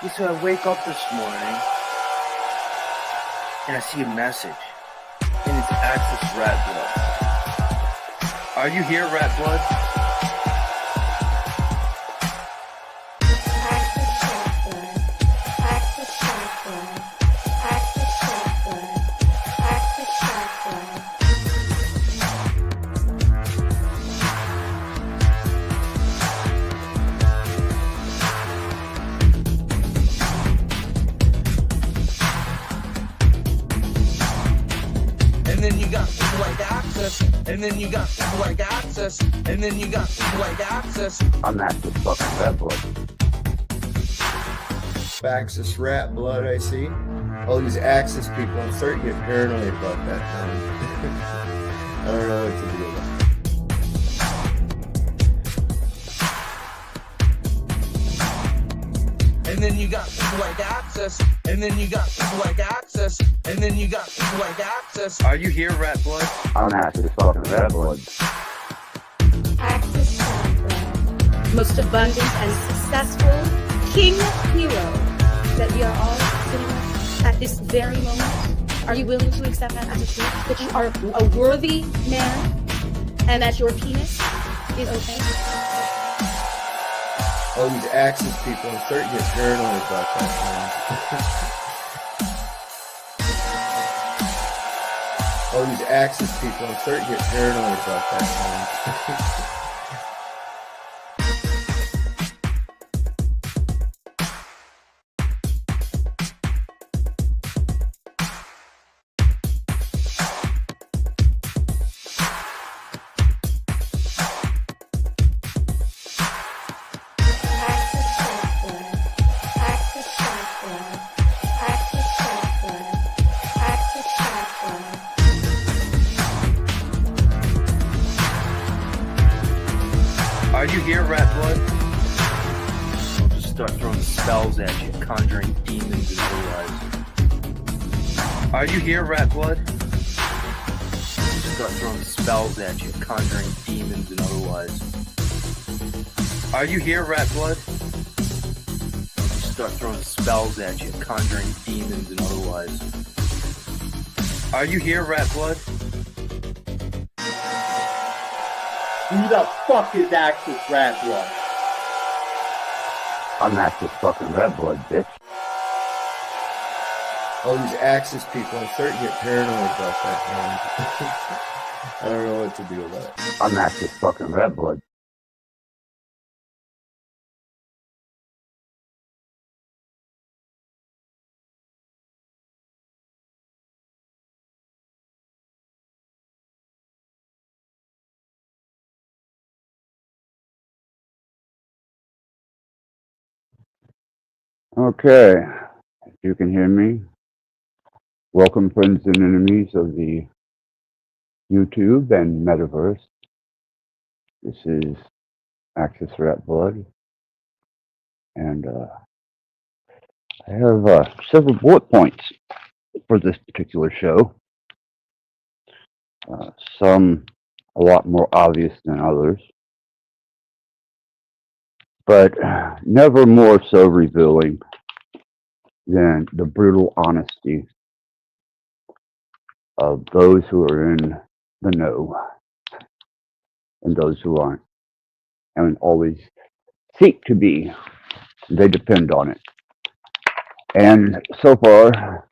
Yeah, so I wake up this morning and I see a message, and it's Access Rattblood. Are you here, Rattblood? And then you got people like Access, and then you got people like Access, and then you got people like Access. I'm not just fucking Rattblood. Axis Rattblood, I see. All these Axis people, I'm starting to get paranoid about that now. I don't know what to do about And then you got people like Access, and then you got people like Access, and then you got people like Access. Are you here, Rattblood? I'm not just fucking Rattblood. Access Rattblood, most abundant and successful king hero that we are all sitting with at this very moment. Are you willing to accept that as a truth? That you are a worthy man and that your penis is okay? all these Axis people, I'm starting to get paranoid about that now. All these Axis people, I'm starting to get paranoid about that now. Are you here, Rattblood? I'll just start throwing spells at you, conjuring demons and otherwise. Are you here, Rattblood? I'll just start throwing spells at you, conjuring demons and otherwise. Are you here, Rattblood? I'll just start throwing spells at you, conjuring demons and otherwise. Are you here, Rattblood? Who the fuck is Access Rattblood? I'm not just fucking Rattblood, bitch. All these Axis people, I'm starting to get paranoid about that now. I don't know what to do about it. I'm not just fucking Rattblood. Okay, if you can hear me, welcome friends and enemies of the YouTube and Metaverse. This is Access Rattblood, and I have several bullet points for this particular show. Some a lot more obvious than others, but never more so revealing than the brutal honesty of those who are in the know and those who aren't, and always seek to be. They depend on it. And so far,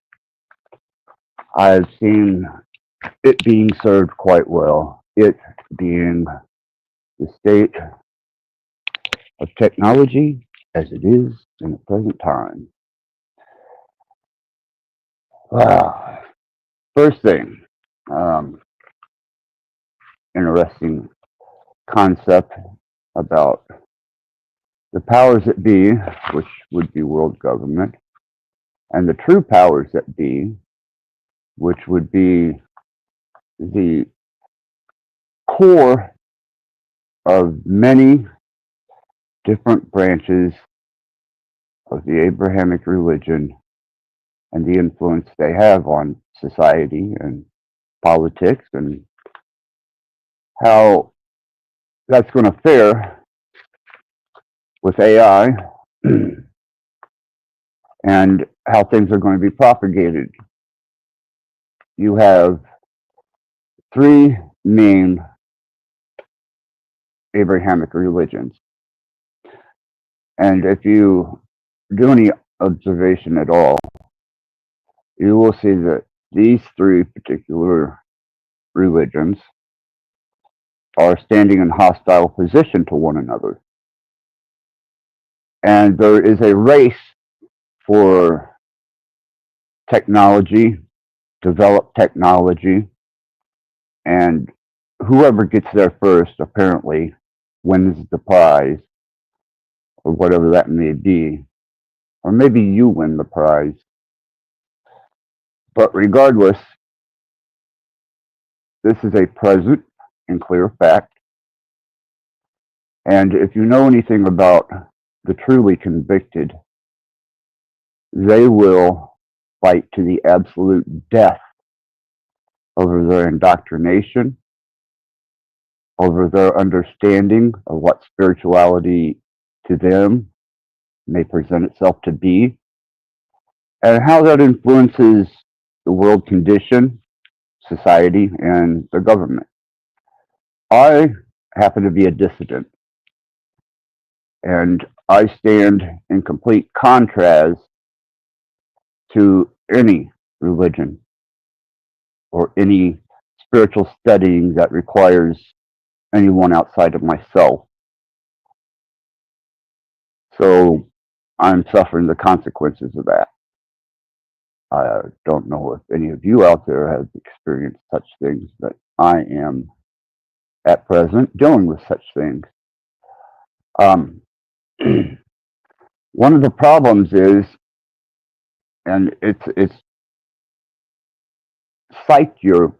I've seen it being served quite well. It being the state of technology as it is in the present time. First thing, interesting concept about the powers that be, which would be world government, and the true powers that be, which would be the core of many different branches of the Abrahamic religion and the influence they have on society and politics, and how that's going to fare with AI and how things are going to be propagated. You have three main Abrahamic religions. And if you do any observation at all, you will see that these three particular religions are standing in hostile position to one another. And there is a race for technology, developed technology, and whoever gets there first apparently wins the prize, or whatever that may be. Or maybe you win the prize. But regardless, this is a present and clear fact. And if you know anything about the truly convicted, they will fight to the absolute death over their indoctrination, over their understanding of what spirituality to them may present itself to be, and how that influences the world condition, society, and the government. I happen to be a dissident, and I stand in complete contrast to any religion or any spiritual studying that requires anyone outside of myself. So I'm suffering the consequences of that. I don't know if any of you out there have experienced such things, but I am at present dealing with such things. One of the problems is, and it's secular,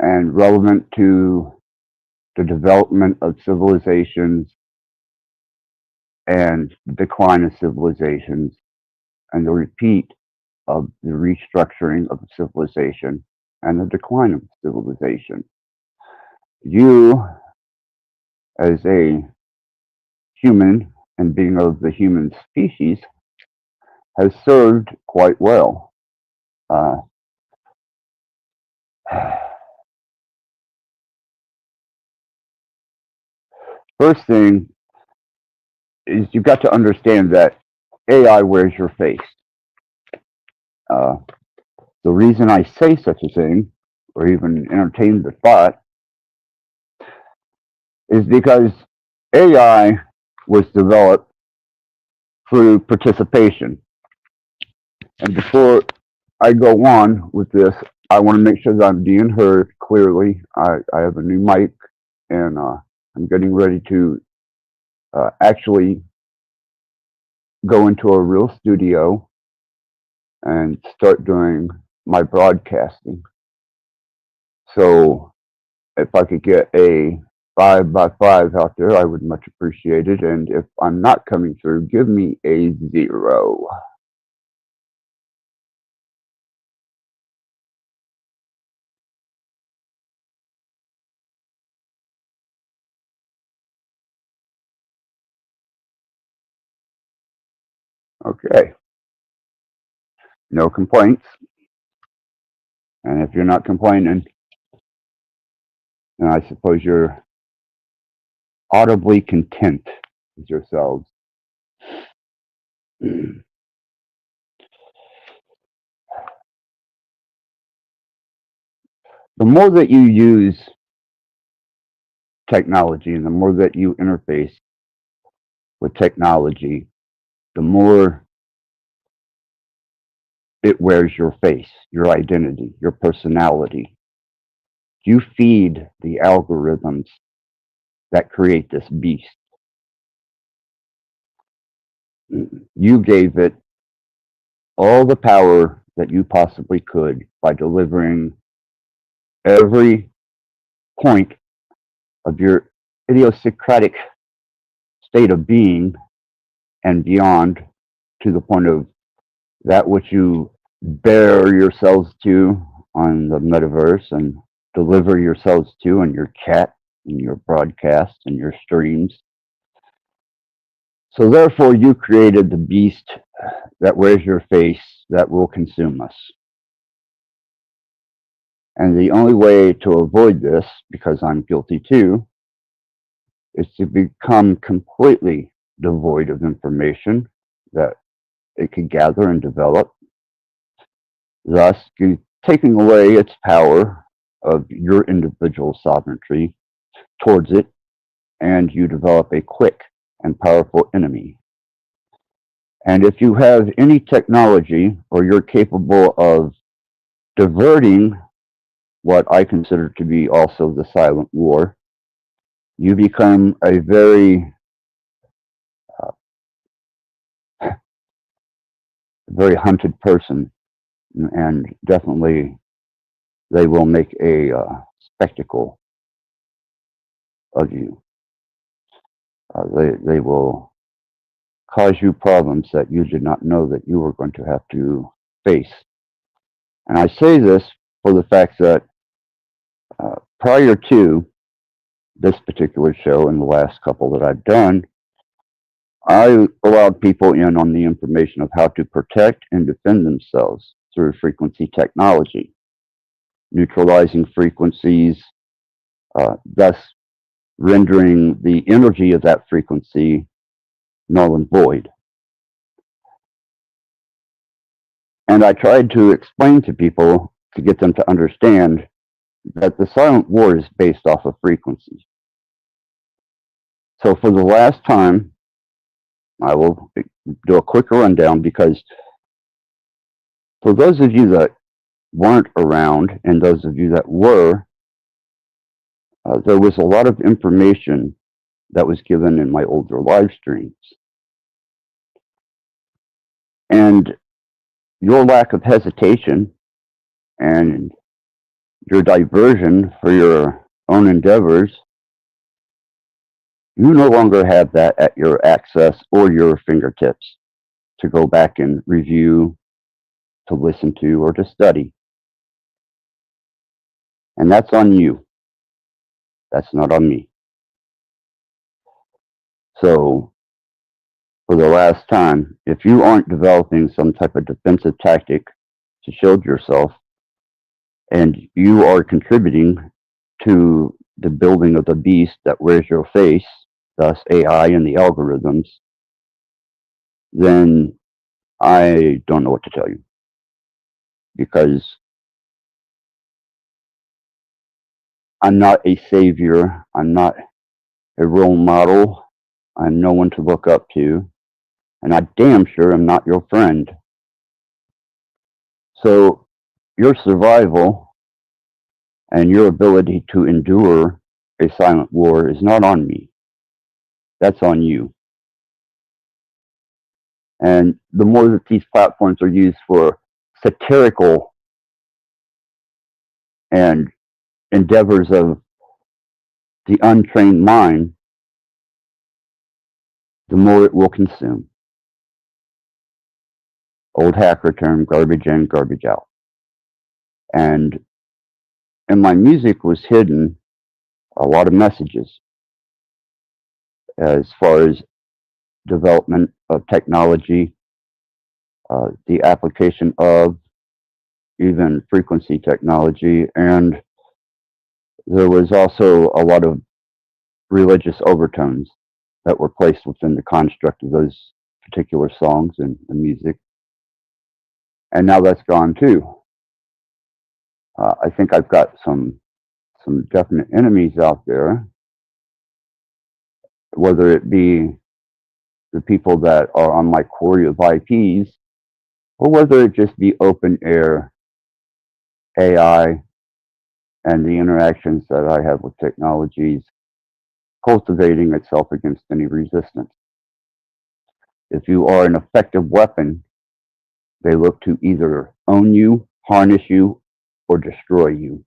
and relevant to the development of civilizations and decline of civilizations, and the repeat of the restructuring of civilization and the decline of civilization. You, as a human and being of the human species, has served quite well. First thing is you've got to understand that AI wears your face. The reason I say such a thing, or even entertain the thought, is because AI was developed through participation. And before I go on with this, I want to make sure that I'm being heard clearly. I have a new mic, and I'm getting ready to actually go into a real studio and start doing my broadcasting. So if I could get a 5x5 out there, I would much appreciate it. And if I'm not coming through, give me a 0. Okay. No complaints. And if you're not complaining, then I suppose you're audibly content with yourselves. The more that you use technology and the more that you interface with technology, the more it wears your face, your identity, your personality. You feed the algorithms that create this beast. You gave it all the power that you possibly could by delivering every point of your idiosyncratic state of being and beyond, to the point of that which you bear yourselves to on the metaverse and deliver yourselves to in your chat, in your broadcasts, and your streams. So therefore you created the beast that wears your face that will consume us. And the only way to avoid this, because I'm guilty too, is to become completely devoid of information that it could gather and develop, thus taking away its power of your individual sovereignty towards it, and you develop a quick and powerful enemy. And if you have any technology, or you're capable of diverting what I consider to be also the silent war, you become a very hunted person, and definitely they will make a spectacle of you. They will cause you problems that you did not know that you were going to have to face. And I say this for the fact that prior to this particular show and the last couple that I've done, I allowed people in on the information of how to protect and defend themselves through frequency technology, neutralizing frequencies, thus rendering the energy of that frequency null and void. And I tried to explain to people to get them to understand that the silent war is based off of frequencies. So for the last time, I will do a quick rundown, because for those of you that weren't around and those of you that were, there was a lot of information that was given in my older live streams. And your lack of hesitation and your diversion for your own endeavors, you no longer have that at your access or your fingertips to go back and review, to listen to, or to study. And that's on you. That's not on me. So, for the last time, if you aren't developing some type of defensive tactic to shield yourself, and you are contributing to the building of the beast that wears your face, thus AI and the algorithms, then I don't know what to tell you. Because I'm not a savior, I'm not a role model, I'm no one to look up to, and I damn sure am not your friend. So your survival and your ability to endure a silent war is not on me. That's on you. And the more that these platforms are used for satirical and endeavors of the untrained mind, the more it will consume. Old hacker term, garbage in, garbage out. And in my music was hidden a lot of messages as far as development of technology, the application of even frequency technology, and there was also a lot of religious overtones that were placed within the construct of those particular songs and music. And now that's gone too. I think I've got some definite enemies out there, whether it be the people that are on my core of IPs, or whether it just be open air AI and the interactions that I have with technologies cultivating itself against any resistance. If you are an effective weapon, they look to either own you, harness you, or destroy you.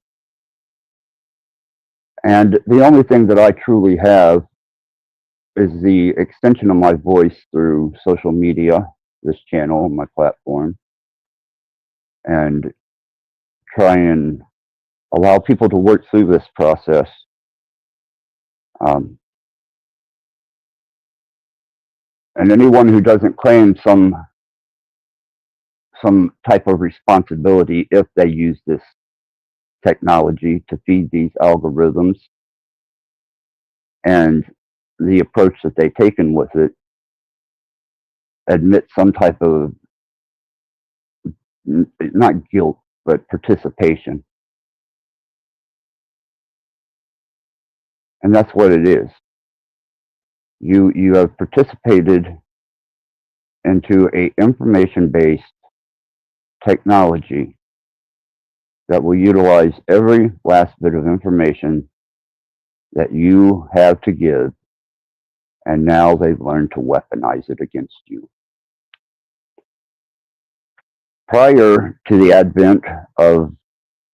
And the only thing that I truly have is the extension of my voice through social media, this channel, my platform, and try and allow people to work through this process. And anyone who doesn't claim some type of responsibility if they use this technology to feed these algorithms and the approach that they've taken with it admit some type of not guilt but participation. And that's what it is. You have participated into a information-based technology that will utilize every last bit of information that you have to give, and now they've learned to weaponize it against you. Prior to the advent of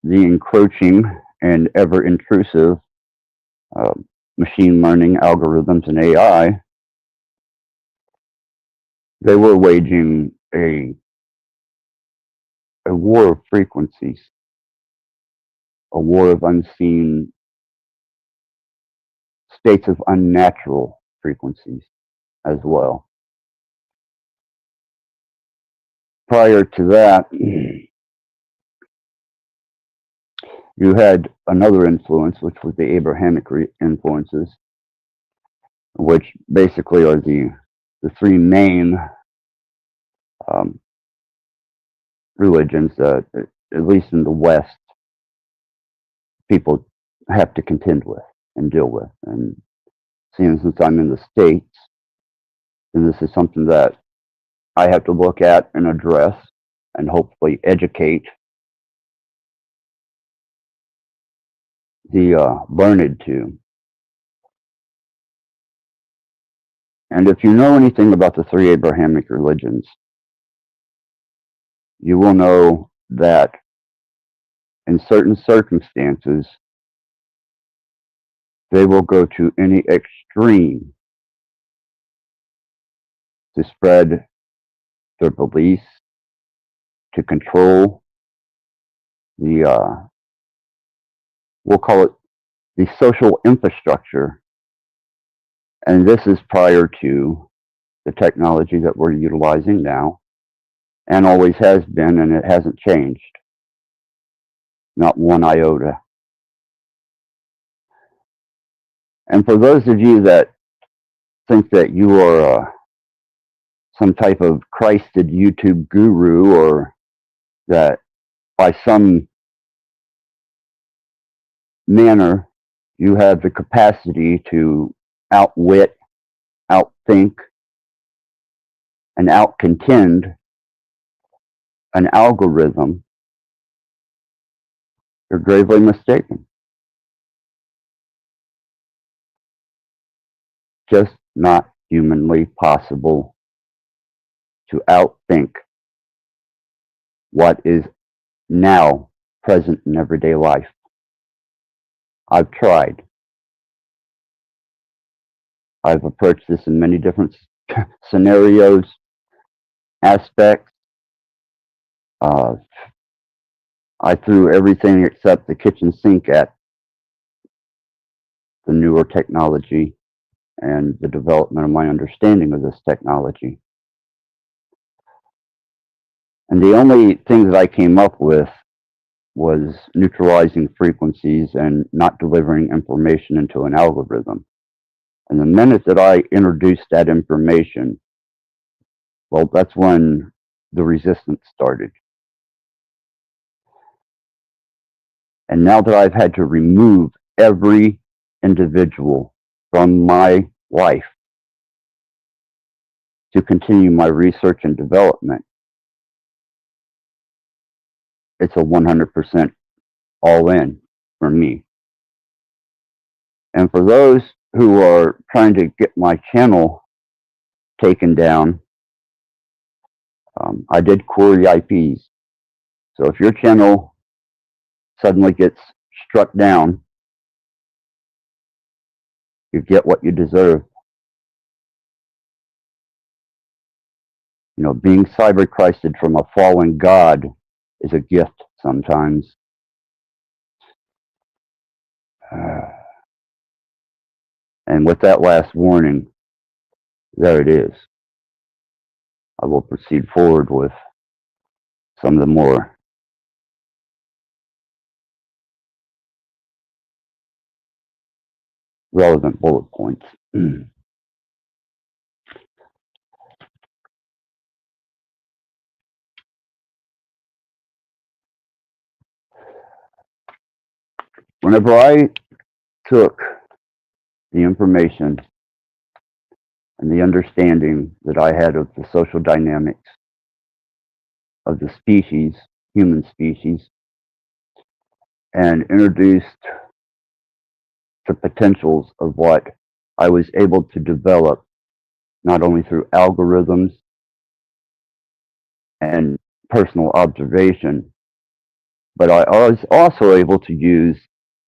the encroaching and ever intrusive machine learning algorithms and AI, they were waging a war of frequencies, a war of unseen states of unnatural frequencies as well. Prior to that, you had another influence, which was the Abrahamic influences, which basically are the three main religions that, at least in the West, people have to contend with and deal with. And seeing since I'm in the States, then this is something that I have to look at and address and hopefully educate the learned to. And if you know anything about the three Abrahamic religions, you will know that in certain circumstances, they will go to any extreme to spread their beliefs, to control the, we'll call it the social infrastructure. And this is prior to the technology that we're utilizing now, and always has been, and it hasn't changed. Not one iota. And for those of you that think that you are some type of Christed YouTube guru, or that by some manner you have the capacity to outwit, outthink, and outcontend an algorithm, you're gravely mistaken. Just not humanly possible to outthink what is now present in everyday life. I've tried. I've approached this in many different scenarios, aspects. I threw everything except the kitchen sink at the newer technology and the development of my understanding of this technology. And the only thing that I came up with was neutralizing frequencies and not delivering information into an algorithm. And the minute that I introduced that information, well, that's when the resistance started. And now that I've had to remove every individual from my life to continue my research and development, it's a 100% all in for me. And for those who are trying to get my channel taken down, I did query IPs. So if your channel suddenly gets struck down, you get what you deserve. You know, being cyber-Christed from a fallen God is a gift sometimes. And with that last warning, there it is. I will proceed forward with some of the more relevant bullet points. Whenever I took the information and the understanding that I had of the social dynamics of the species, human species, and introduced the potentials of what I was able to develop, not only through algorithms and personal observation, but I was also able to use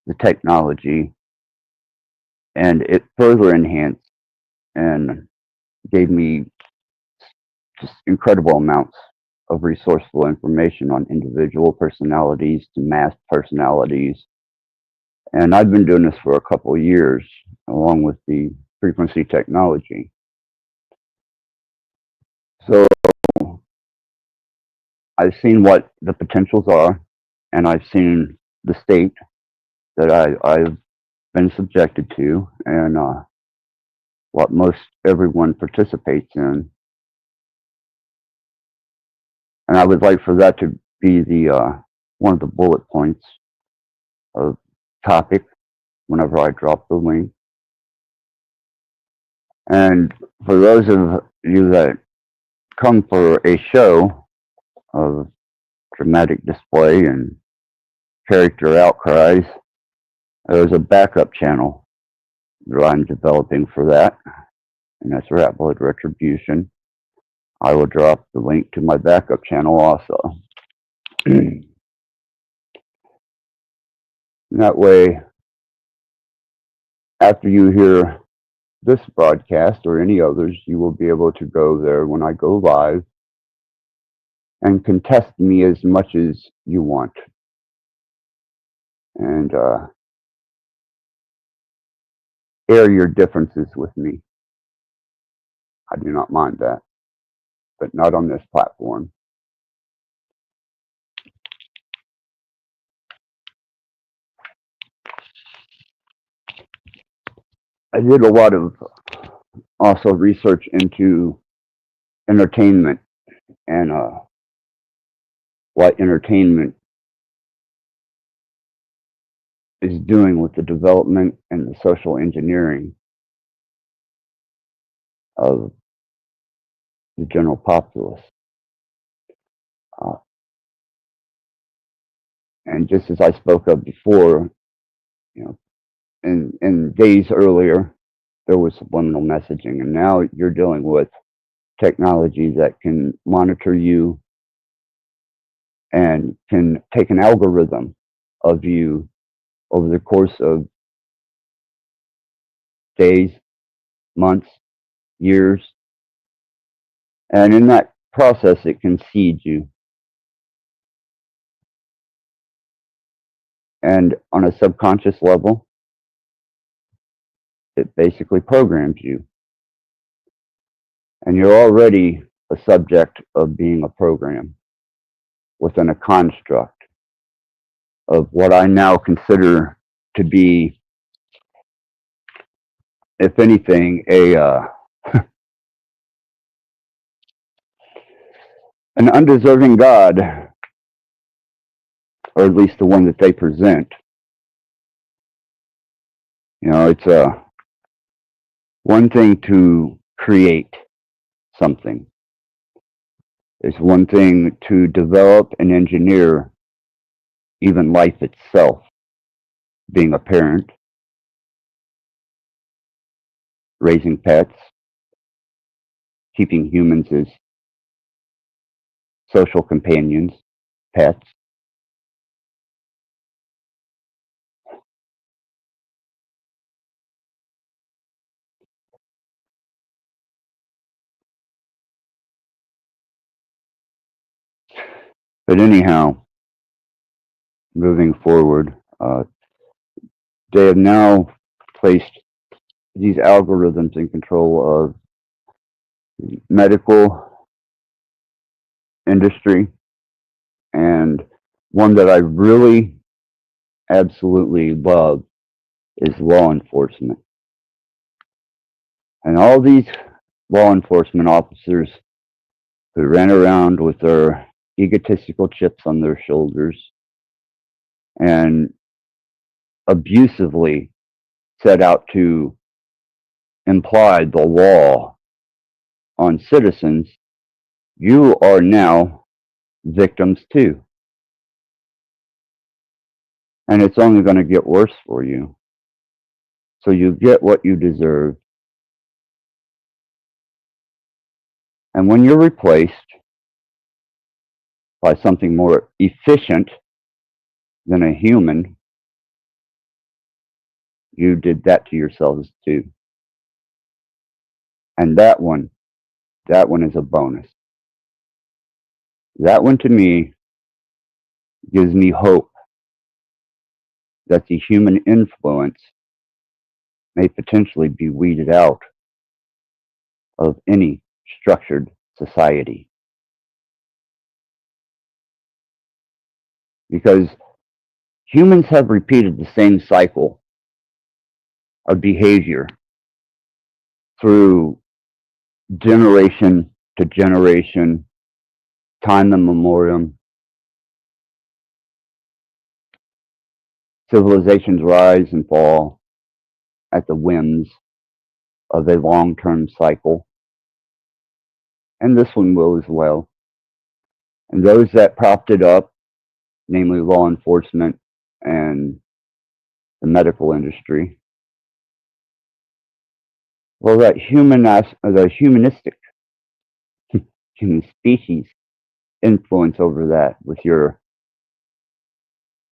the technology, and it further enhanced and gave me just incredible amounts of resourceful information on individual personalities to mass personalities. And I've been doing this for a couple of years, along with the frequency technology. So I've seen what the potentials are, and I've seen the state that I've been subjected to, and what most everyone participates in. And I would like for that to be the one of the bullet points of topic whenever I drop the link. And for those of you that come for a show of dramatic display and character outcries, there's a backup channel that I'm developing for that, and that's Rattblood Retribution. I will drop the link to my backup channel also. That way, after you hear this broadcast or any others, you will be able to go there when I go live and contest me as much as you want. And air your differences with me. I do not mind that, but not on this platform. I did a lot of also research into entertainment and what entertainment is doing with the development and the social engineering of the general populace. And just as I spoke of before, you know, in days earlier, there was subliminal messaging, and now you're dealing with technology that can monitor you and can take an algorithm of you over the course of days, months, years, and in that process, it can seed you. And on a subconscious level, it basically programs you. And you're already a subject of being a program within a construct of what I now consider to be, if anything, an undeserving God, or at least the one that they present. You know, it's one thing to create something. It's one thing to develop and engineer even life itself, being a parent, raising pets, keeping humans as social companions, pets. But anyhow, moving forward, they have now placed these algorithms in control of medical industry, and one that I really absolutely love is law enforcement. And all these law enforcement officers who ran around with their egotistical chips on their shoulders and abusively set out to imply the law on citizens, you are now victims too. And it's only going to get worse for you. So you get what you deserve. And when you're replaced by something more efficient than a human, you did that to yourselves too. And that one is a bonus. That one to me gives me hope that the human influence may potentially be weeded out of any structured society. Because humans have repeated the same cycle of behavior through generation to generation, time immemorial. Civilizations rise and fall at the whims of a long-term cycle. And this one will as well. And those that propped it up, namely law enforcement and the medical industry, well, that the humanistic human species influence over that with your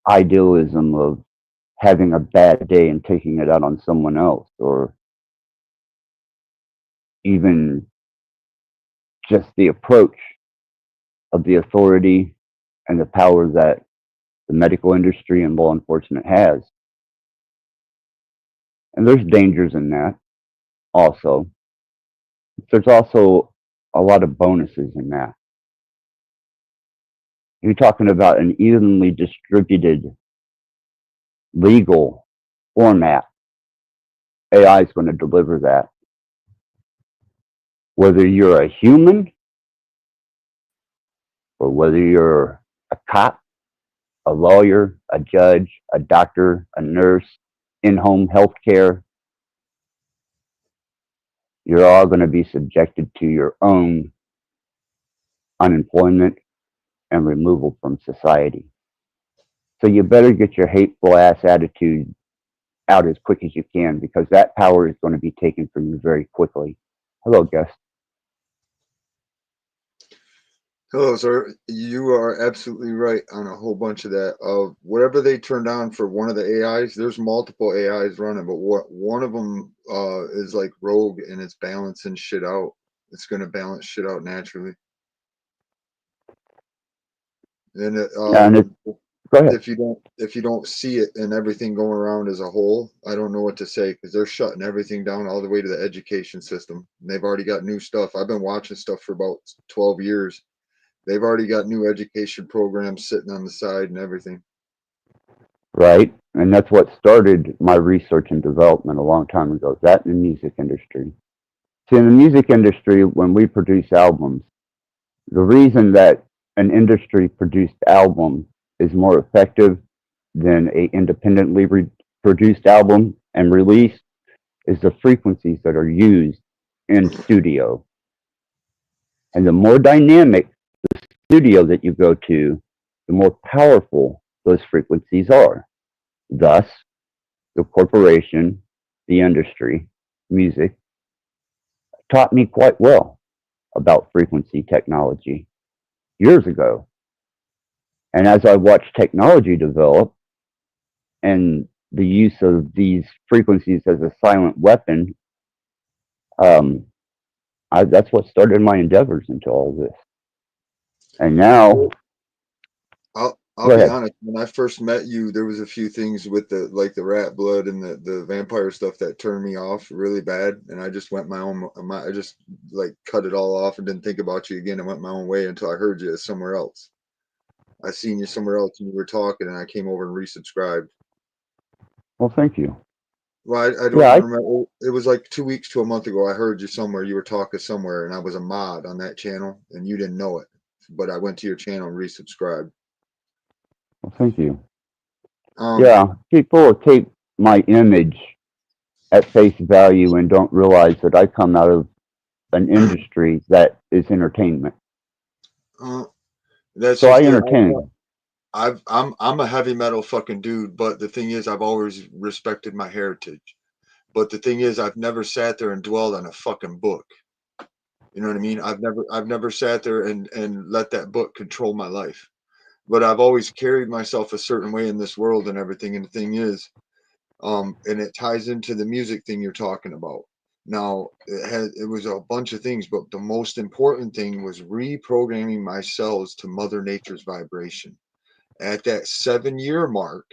idealism of having a bad day and taking it out on someone else, or even just the approach of the authority and the power that the medical industry and law enforcement has. And there's dangers in that also. There's also a lot of bonuses in that. You're talking about an evenly distributed legal format. AI is going to deliver that. Whether you're a human or whether you're a cop, a lawyer, a judge, a doctor, a nurse, in-home health care, you're all going to be subjected to your own unemployment and removal from society. So you better get your hateful ass attitude out as quick as you can, because that power is going to be taken from you very quickly. Hello, guest. Hello, sir. You are absolutely right on a whole bunch of that. Whatever they turned on for one of the AIs, there's multiple AIs running, but what one of them is like rogue and it's balancing shit out. It's going to balance shit out naturally. And Go ahead. if you don't see it and everything going around as a whole, I don't know what to say, because they're shutting everything down all the way to the education system. And they've already got new stuff. I've been watching stuff for about 12 years. They've already got new education programs sitting on the side and everything. Right. And that's what started my research and development a long time ago, that in the music industry. See, in the music industry, when we produce albums, the reason that an industry produced album is more effective than a independently produced album and released is the frequencies that are used in studio. And the more dynamic the studio that you go to, the more powerful those frequencies are. Thus, the corporation, the industry, music, taught me quite well about frequency technology years ago. And as I watched technology develop and the use of these frequencies as a silent weapon, that's what started my endeavors into all this. And now, I'll Go be ahead. honest. When I first met you, there was a few things with the rat blood and the vampire stuff that turned me off really bad, and I just went my own. I just like cut it all off and didn't think about you again. I went my own way until I heard you somewhere else. I seen you somewhere else and you were talking, and I came over and resubscribed. Well, thank you. Well, I don't Yeah, even remember. It was like 2 weeks to a month ago. I heard you somewhere. You were talking somewhere, and I was a mod on that channel, and you didn't know it. But I went to your channel and resubscribed. well, thank you. Um, Yeah, people take my image at face value and don't realize that I come out of an industry that is entertainment. uh, that's So I just it. entertain. I'm a heavy metal fucking dude, but the thing is, I've always respected my heritage. But the thing is, I've never sat there and dwelled on a fucking book. You know what I mean? I've never sat there and let that book control my life. But I've always carried myself a certain way in this world and everything. And the thing is, and it ties into the music thing you're talking about. Now, it was a bunch of things, but the most important thing was reprogramming my cells to Mother Nature's vibration. At that 7 year mark,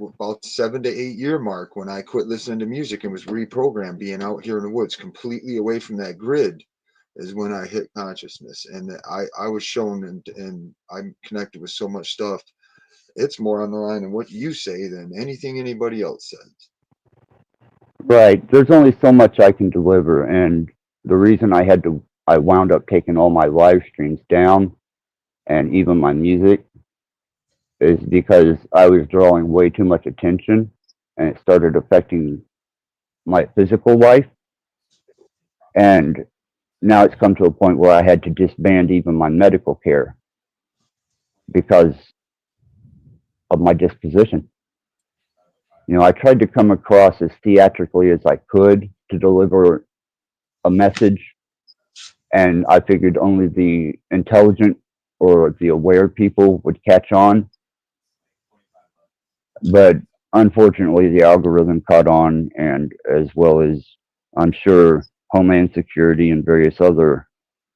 about 7 to 8 year mark, when I quit listening to music and was reprogrammed, being out here in the woods, completely away from that grid, is when I hit consciousness, and I was shown, and I'm connected with so much stuff. It's more on the line of what you say than anything anybody else says. Right. There's only so much I can deliver. And the reason I wound up taking all my live streams down and even my music is because I was drawing way too much attention and it started affecting my physical life. And now it's come to a point where I had to disband even my medical care because of my disposition. I tried to come across as theatrically as I could to deliver a message, and I figured only the intelligent or the aware people would catch on. But unfortunately, the algorithm caught on, and as well as I'm sure Homeland Security and various other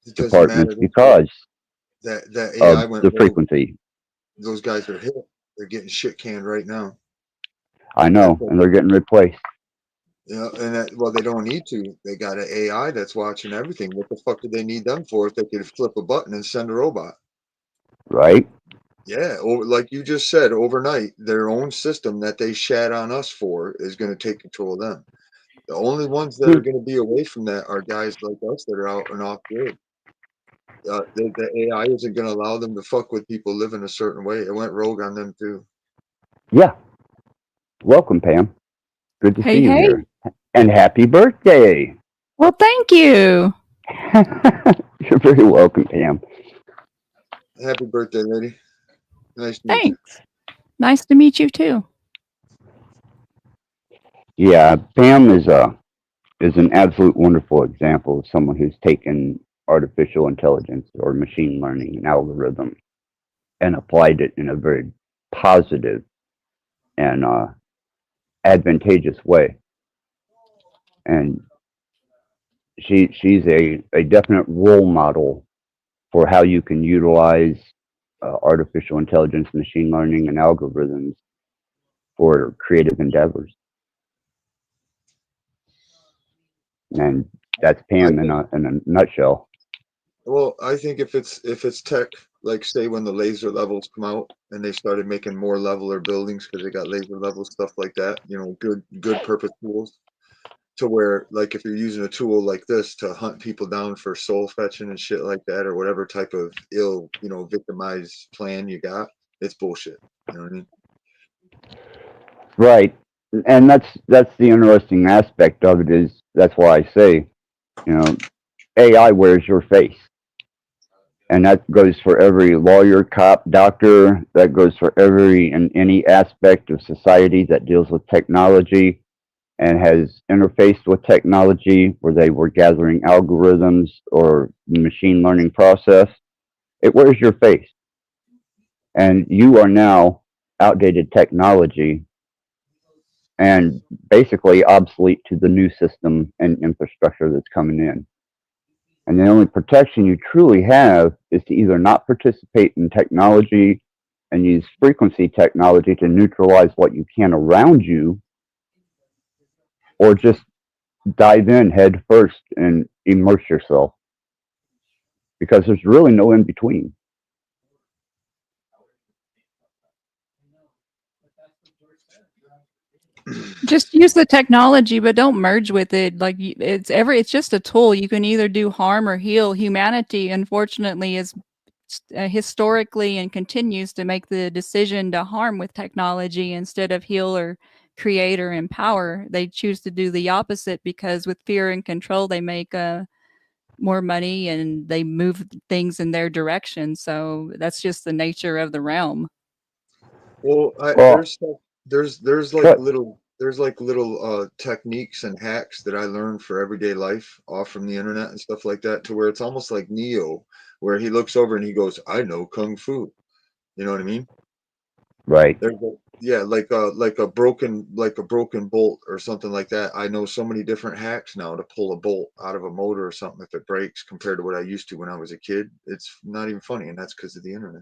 It doesn't matter. departments because That AI of went the rogue. frequency. Those guys are hit. They're getting shit canned right now. I That's know, what, and they're getting replaced, and well, they don't need to. They got an AI that's watching everything. What the fuck do they need them for if they could flip a button and send a robot? right? Yeah, like you just said, overnight, their own system that they shat on us for is going to take control of them. The only ones that are going to be away from that are guys like us that are out and off grid. The AI isn't going to allow them to fuck with people living a certain way. It went rogue on them too. Yeah. Welcome, Pam. Good to see Hey, you hey. here. And happy birthday. Well, thank you. You're very welcome, Pam. Happy birthday, lady. Nice to meet you. Thanks. Nice to meet you too. Yeah, Pam is an absolute wonderful example of someone who's taken artificial intelligence or machine learning and algorithm and applied it in a very positive and advantageous way. And she's a definite role model for how you can utilize artificial intelligence, machine learning, and algorithms for creative endeavors. And that's Pam in a nutshell. Well, I think if it's tech, like say when the laser levels come out and they started making more leveler buildings because they got laser level stuff like that, good purpose tools, to where like if you're using a tool like this to hunt people down for soul fetching and shit like that, or whatever type of victimized plan you got, it's bullshit. You know what I mean? Right. And that's the interesting aspect of it is that's why I say, AI wears your face. And that goes for every lawyer, cop, doctor, that goes for every and any aspect of society that deals with technology and has interfaced with technology where they were gathering algorithms or machine learning process. It wears your face. And you are now outdated technology and basically obsolete to the new system and infrastructure that's coming in. And the only protection you truly have is to either not participate in technology and use frequency technology to neutralize what you can around you, or just dive in head first and immerse yourself, because there's really no in between. Just use the technology, but don't merge with it. Like it's just a tool. You can either do harm or heal. Humanity, unfortunately, is historically and continues to make the decision to harm with technology instead of heal or create or empower. They choose to do the opposite because with fear and control, they make more money and they move things in their direction. So that's just the nature of the realm. Well, Well, there's like but little techniques and hacks that I learned for everyday life off from the internet and stuff like that, to where it's almost like Neo, where he looks over and he goes, "I know kung fu." You know what I mean? right. Yeah, like a broken bolt or something like that. I know so many different hacks now to pull a bolt out of a motor or something if it breaks, compared to what I used to when I was a kid. It's not even funny, and that's because of the internet.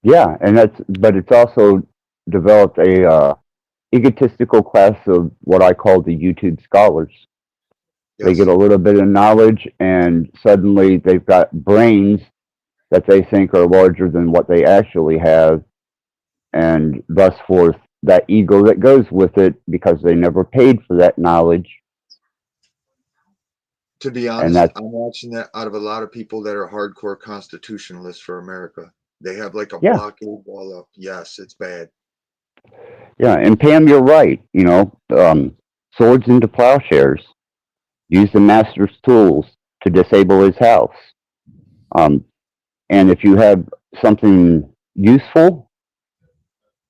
Yeah, and but it's also developed a egotistical class of what I call the YouTube scholars. They get Yes. a little bit of knowledge, and suddenly they've got brains that they think are larger than what they actually have, and thus forth that ego that goes with it because they never paid for that knowledge. To be And honest, that's, I'm watching that out of a lot of people that are hardcore constitutionalists for America. They have like a yeah, blockade wall up. Yes, it's bad. yeah. And Pam, you're right. Swords into plowshares. Use the master's tools to disable his house. Um, and if you have something useful,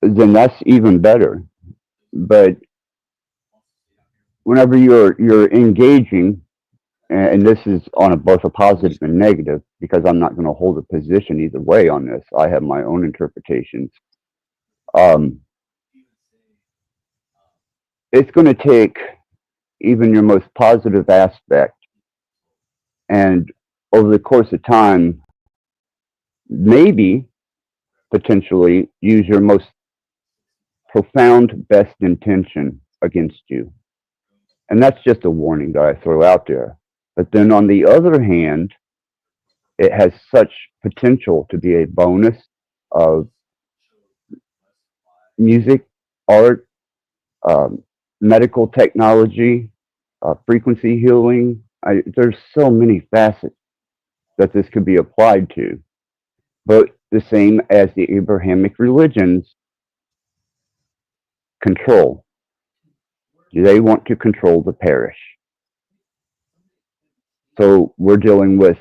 then that's even better. But whenever you're engaging, and this is on both a positive and negative, because I'm not going to hold a position either way on this. I have my own interpretations. Um, it's going to take even your most positive aspect, and over the course of time, maybe potentially use your most profound best intention against you. And that's just a warning that I throw out there. But then on the other hand, it has such potential to be a bonus of music, art, um, medical technology, frequency healing. There's so many facets that this could be applied to. But the same as the Abrahamic religions, control. Do they want to control the parish? So we're dealing with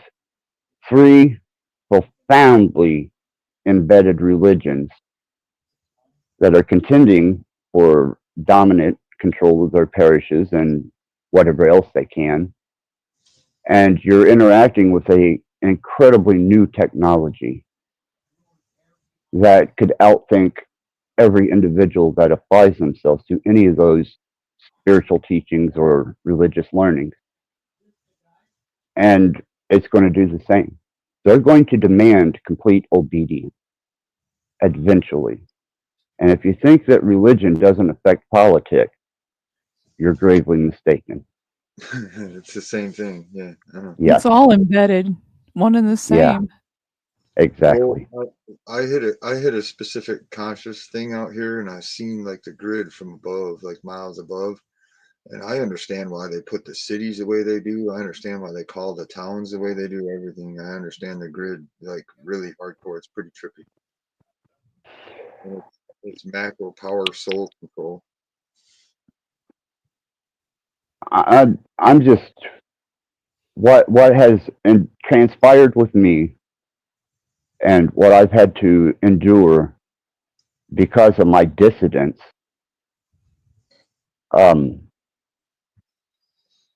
three profoundly embedded religions that are contending for dominant control of their parishes and whatever else they can. And you're interacting with an incredibly new technology that could outthink every individual that applies themselves to any of those spiritual teachings or religious learnings. And it's going to do the same. They're going to demand complete obedience eventually. And if you think that religion doesn't affect politics, you're gravely mistaken. It's the same thing. Yeah, I know. Yes, It's all embedded, one and the yeah, same. exactly. Well, I hit a specific conscious thing out here, and I seen like the grid from above, like miles above. And I understand why they put the cities the way they do. I understand why they call the towns the way they do. Everything. I understand the grid like really hardcore. It's pretty trippy. And it's macro power soul control. I'm just what has transpired with me and what I've had to endure because of my dissidence. Um,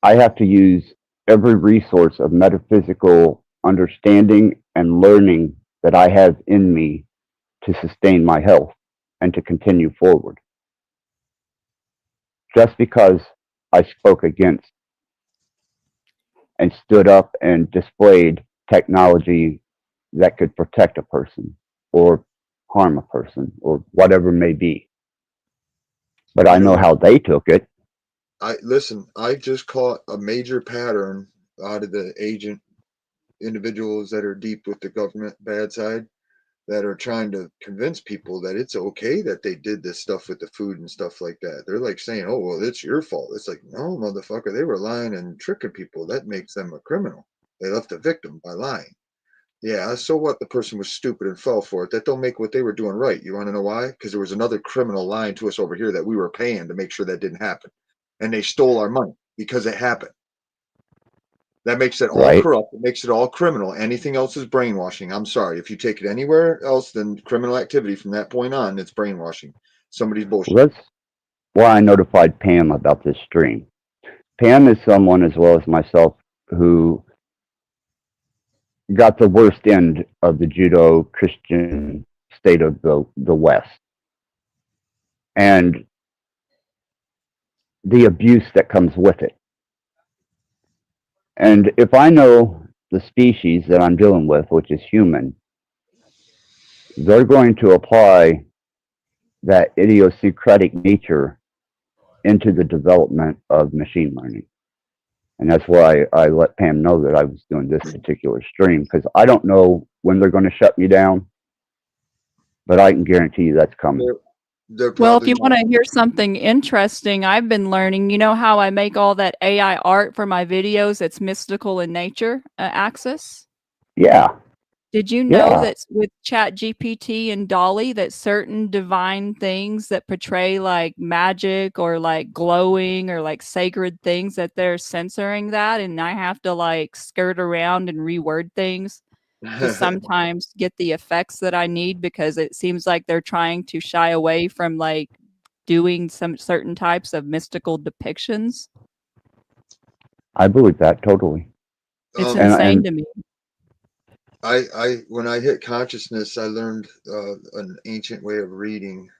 I have to use every resource of metaphysical understanding and learning that I have in me to sustain my health and to continue forward. Just because I spoke against and stood up and displayed technology that could protect a person or harm a person or whatever it may be. But I You know know, how they took it. I just caught a major pattern out of the agent individuals that are deep with the government bad side that are trying to convince people that it's okay that they did this stuff with the food and stuff like that. They're like saying, "Oh, well, it's your fault." It's like, no, motherfucker, they were lying and tricking people. That makes them a criminal. They left a victim by lying. Yeah, so what? The person was stupid and fell for it. That don't make what they were doing right. You want to know why? Because there was another criminal lying to us over here that we were paying to make sure that didn't happen, and they stole our money because it happened. That makes it all Right? corrupt. It makes it all criminal. Anything else is brainwashing. I'm sorry. If you take it anywhere else than criminal activity from that point on, it's brainwashing. Somebody's bullshit. Well, that's why I notified Pam about this stream. Pam is someone, as well as myself, who got the worst end of the judo Christian state of the West and the abuse that comes with it. And if I know the species that I'm dealing with, which is human, they're going to apply that idiosyncratic nature into the development of machine learning. And that's why I let Pam know that I was doing this particular stream, because I don't know when they're going to shut me down, but I can guarantee you that's coming. They're Well, if probably you want not. to hear something interesting, I've been learning, you know how I make all that AI art for my videos that's mystical in nature, Axis? Yeah, Did you know yeah. that with ChatGPT and Dolly that certain divine things that portray like magic or like glowing or like sacred things that they're censoring that and I have to like skirt around and reword things to sometimes get the effects that I need because it seems like they're trying to shy away from like doing some certain types of mystical depictions. I believe that totally. It's um, insane And to me. I when I hit consciousness, I learned an ancient way of reading,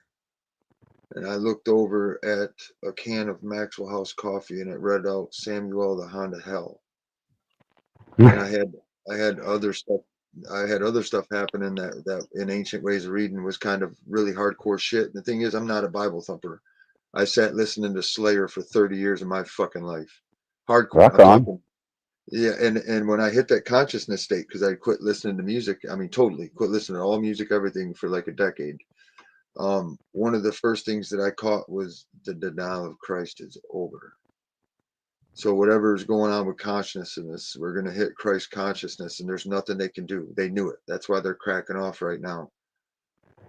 and I looked over at a can of Maxwell House coffee, and it read out Samuel the Hound of Hell, and I had other stuff. I had other stuff happening that in ancient ways of reading was kind of really hardcore shit. And the thing is, I'm not a Bible thumper. I sat listening to Slayer for 30 years of my fucking life. Hardcore. rock I'm on. talking. Yeah, and when I hit that consciousness state, because I quit listening to music, I mean, totally quit listening to all music, everything for like a decade. One of the first things that I caught was the denial of Christ is over. So whatever is going on with consciousness, we're gonna hit Christ consciousness, and there's nothing they can do. They knew it. That's why they're cracking off right now.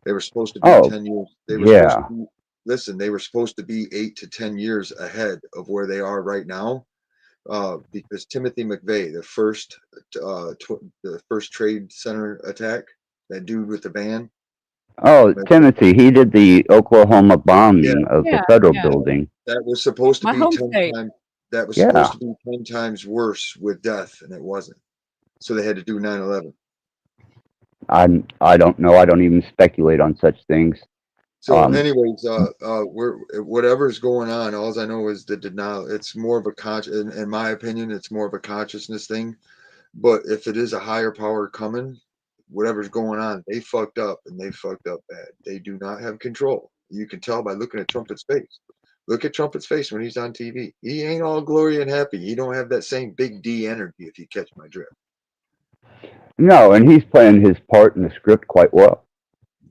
They were supposed to be Oh, 10 years. They were supposed to yeah. be. Listen, they were supposed to be 8 to 10 years ahead of where they are right now because Timothy McVeigh, the first trade center attack, that dude with the van, Oh, like, Timothy, he did the Oklahoma yeah, bombing of the Yeah, federal yeah. building. that was supposed to My be home 10 state. times. That was supposed Yeah. to be 10 times worse with death, and it wasn't. So they had to do 9/11. I don't know. I don't even speculate on such things. So, Um, anyways, we're whatever's going on. All I know is the denial. It's more of a in my opinion, it's more of a consciousness thing. But if it is a higher power coming, whatever's going on, they fucked up and they fucked up bad. They do not have control. You can tell by looking at Trumpet's face. Look at Trumpet's face when he's on TV. He ain't all glory and happy. He don't have that same big D energy, if you catch my drift. no, and he's playing his part in the script quite well.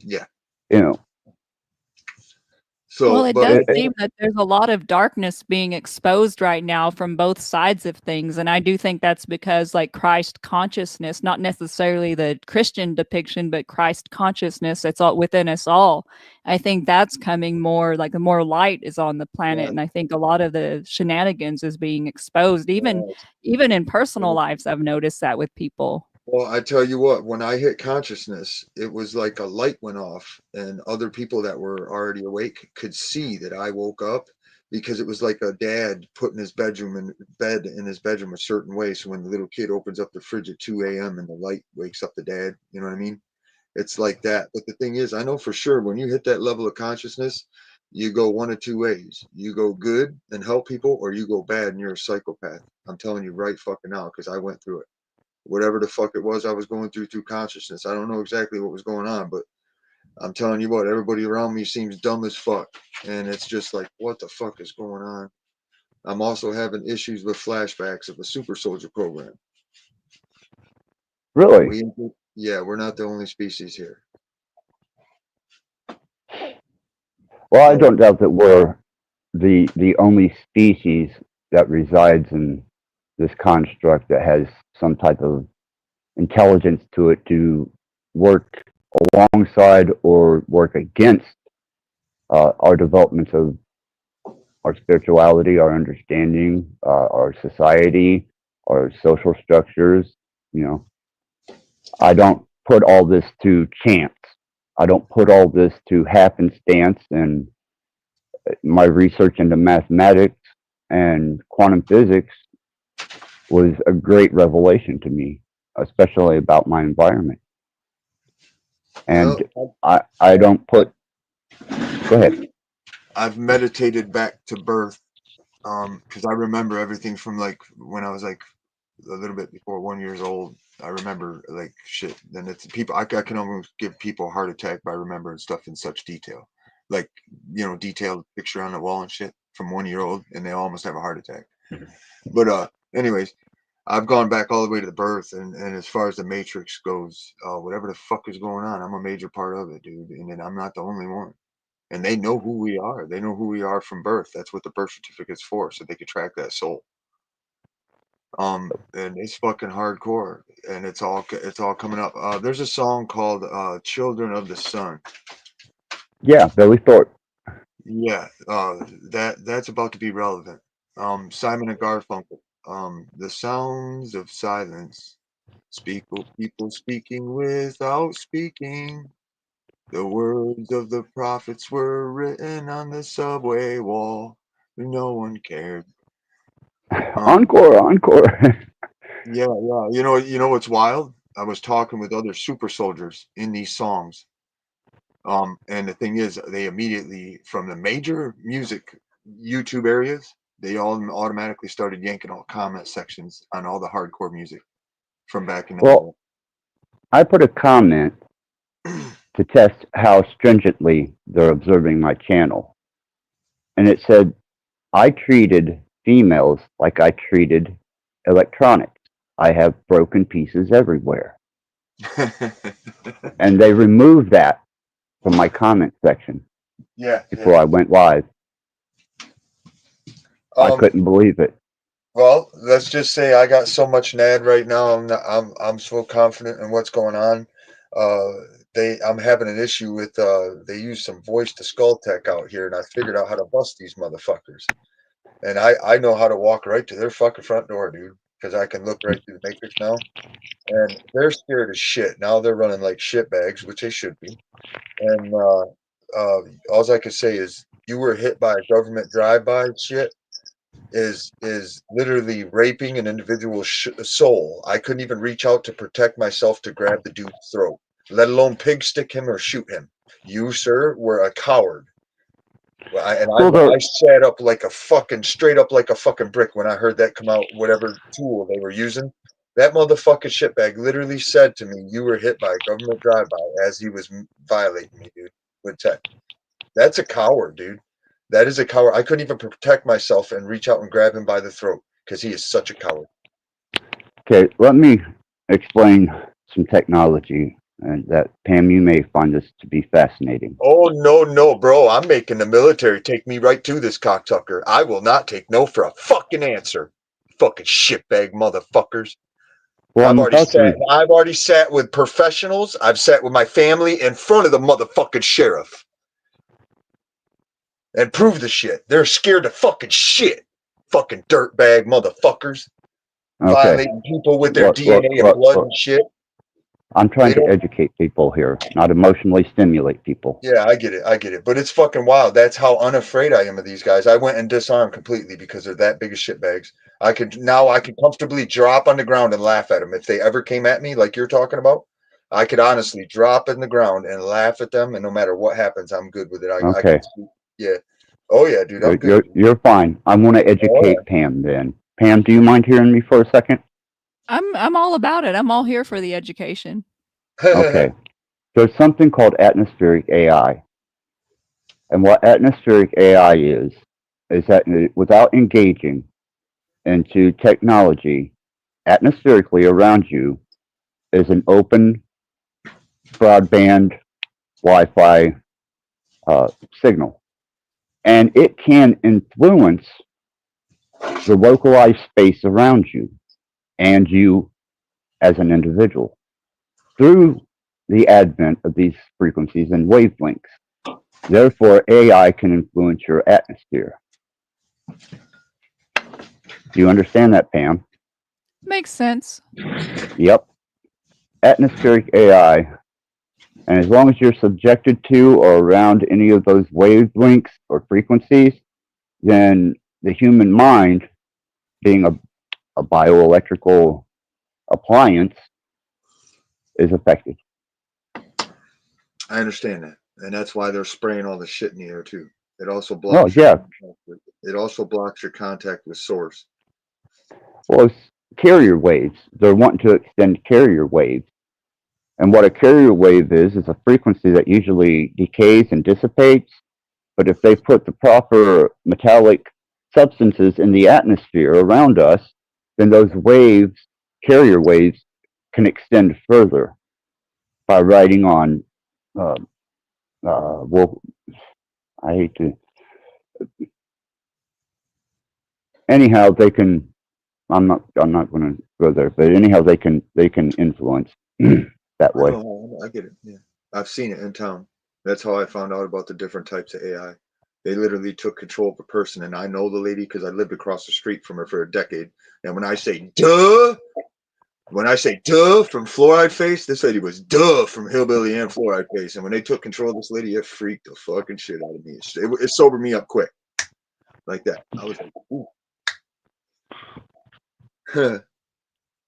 Yeah. You know, Well, So, it but does it, seem that there's a lot of darkness being exposed right now from both sides of things. And I do think that's because, like, Christ consciousness, not necessarily the Christian depiction, but Christ consciousness that's all within us all. I think that's coming more, like, the more light is on the planet. uh, And I think a lot of the shenanigans is being exposed, even in personal uh, lives. I've noticed that with people. well, I tell you what, when I hit consciousness, it was like a light went off, and other people that were already awake could see that I woke up because it was like a dad putting his bedroom in bed in his bedroom a certain way. So when the little kid opens up the fridge at 2 a.m. and the light wakes up the dad, you know what I mean? It's like that. But the thing is, I know for sure when you hit that level of consciousness, You go one of two ways. You go good and help people, or you go bad and you're a psychopath. I'm telling you right fucking now, because I went through it. Whatever the fuck it was I was going through consciousness. I don't know exactly what was going on, but I'm telling you what, everybody around me seems dumb as fuck. And it's just like, what the fuck is going on? I'm also having issues with flashbacks of a super soldier program. Really? Yeah, we're not the only species here. Well, I don't doubt that we're the only species that resides in this construct that has some type of intelligence to it to work alongside or work against our development of our spirituality, our understanding, our society, our social structures. You know, I don't put all this to chance. I don't put all this to happenstance. And my research into mathematics and quantum physics was a great revelation to me, especially about my environment. And I don't put. Go ahead. I've meditated back to birth, because I remember everything from like when I was like a little bit before 1 year old. I remember like shit. Then it's people. I can almost give people a heart attack by remembering stuff in such detail, like detailed picture on the wall and shit from 1 year old, and they almost have a heart attack. But anyways, I've gone back all the way to the birth, and as far as the Matrix goes, whatever the fuck is going on, I'm a major part of it, dude, and then I'm not the only one. And they know who we are. They know who we are from birth. That's what the birth certificate's for, so they could track that soul. And it's fucking hardcore, and it's all coming up. There's a song called "Children of the Sun." Yeah, Billy Thorpe. Yeah, that's about to be relevant. Simon and Garfunkel. The sounds of silence. People speaking without speaking. The words of the prophets were written on the subway wall. No one cared. Encore, encore. Yeah. You know what's wild? I was talking with other super soldiers in these songs. And the thing is, they immediately, from the major music YouTube areas, they all automatically started yanking all comment sections on all the hardcore music from back in the Well, I put a comment to test how stringently they're observing my channel. And it said, I treated females like I treated electronics. I have broken pieces everywhere. And they removed that from my comment section before I went live. I couldn't believe it. Well, let's just say I got so much NAD right now. I'm so confident in what's going on. I'm having an issue with they use some voice to skull tech out here, and I figured out how to bust these motherfuckers. And I know how to walk right to their fucking front door, dude, because I can look right through the matrix now. And they're scared as shit. Now they're running like shit bags, which they should be. And all I can say is you were hit by a government drive-by shit is literally raping an individual soul. I couldn't even reach out to protect myself to grab the dude's throat, let alone pig stick him or shoot him. You, sir, were a coward. I sat up like a fucking straight up like a fucking brick when I heard that come out. Whatever tool they were using, that motherfucking shitbag literally said to me, "You were hit by a government drive-by," as he was violating me, dude, with tech. That's a coward, dude. That is a coward. I couldn't even protect myself and reach out and grab him by the throat because he is such a coward. Okay, let me explain some technology that, Pam, you may find this to be fascinating. Oh, no, bro. I'm making the military take me right to this cocksucker. I will not take no for a fucking answer. Fucking shitbag motherfuckers. Well, I've already sat with professionals. I've sat with my family in front of the motherfucking sheriff. And prove the shit. They're scared of fucking shit. Fucking dirtbag motherfuckers. Okay. Violating people with their DNA and blood and shit. I'm trying to educate people here, not emotionally stimulate people. Yeah, I get it. But it's fucking wild. That's how unafraid I am of these guys. I went and disarmed completely because they're that big of shitbags. I could comfortably drop on the ground and laugh at them. If they ever came at me like you're talking about, I could honestly drop in the ground and laugh at them. And no matter what happens, I'm good with it. Okay. Yeah. Oh yeah, dude, I'm You're good. you're fine. I want to Oh educate Pam then. Pam, do you mind hearing me for a second? I'm all about it. I'm all here for the education. yeah. Okay. There's something called atmospheric AI. And what atmospheric AI is that without engaging into technology, atmospherically around you is an open broadband Wi-Fi signal, and it can influence the localized space around you and you as an individual through the advent of these frequencies and wavelengths. Therefore, AI can influence your atmosphere. Do you understand that, Pam? Makes sense. Yep. Atmospheric AI. And as long as you're subjected to or around any of those wavelengths or frequencies, then the human mind, being a bioelectrical appliance, is affected. I understand that, and that's why they're spraying all the shit in the air too. It also Oh, blocks your yeah. contact it also blocks your contact with source. Well, it's carrier waves. They're wanting to extend carrier waves. And what a carrier wave is a frequency that usually decays and dissipates. But if they put the proper metallic substances in the atmosphere around us, then those waves, carrier waves, can extend further by riding on. Uh, well, I hate to. Anyhow, they can. I'm not. I'm not going to go there. But anyhow, they can. They can influence that I way. know, I get it. Yeah, I've seen it in town. That's how I found out about the different types of AI. They literally took control of a person, and I know the lady because I lived across the street from her for a decade. And when I say duh, from Fluoride Face, this lady was duh from Hillbilly and Fluoride Face. And when they took control of this lady, it freaked the fucking shit out of me. It sobered me up quick, like that. I was like, ooh.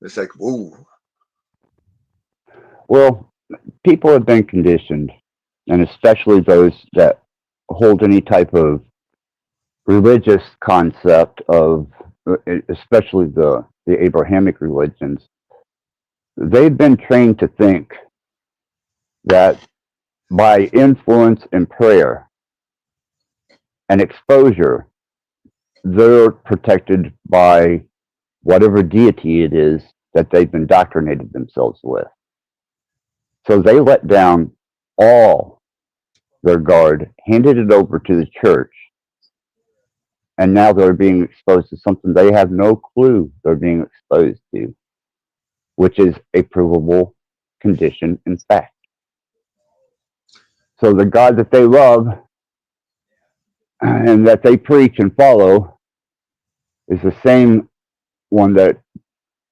It's like, ooh. Well, people have been conditioned, and especially those that hold any type of religious concept of, especially the Abrahamic religions, they've been trained to think that by influence and prayer and exposure, they're protected by whatever deity it is that they've indoctrinated themselves with. So they let down all their guard, handed it over to the church, and now they're being exposed to something they have no clue they're being exposed to, which is a provable condition in fact. So the God that they love and that they preach and follow is the same one that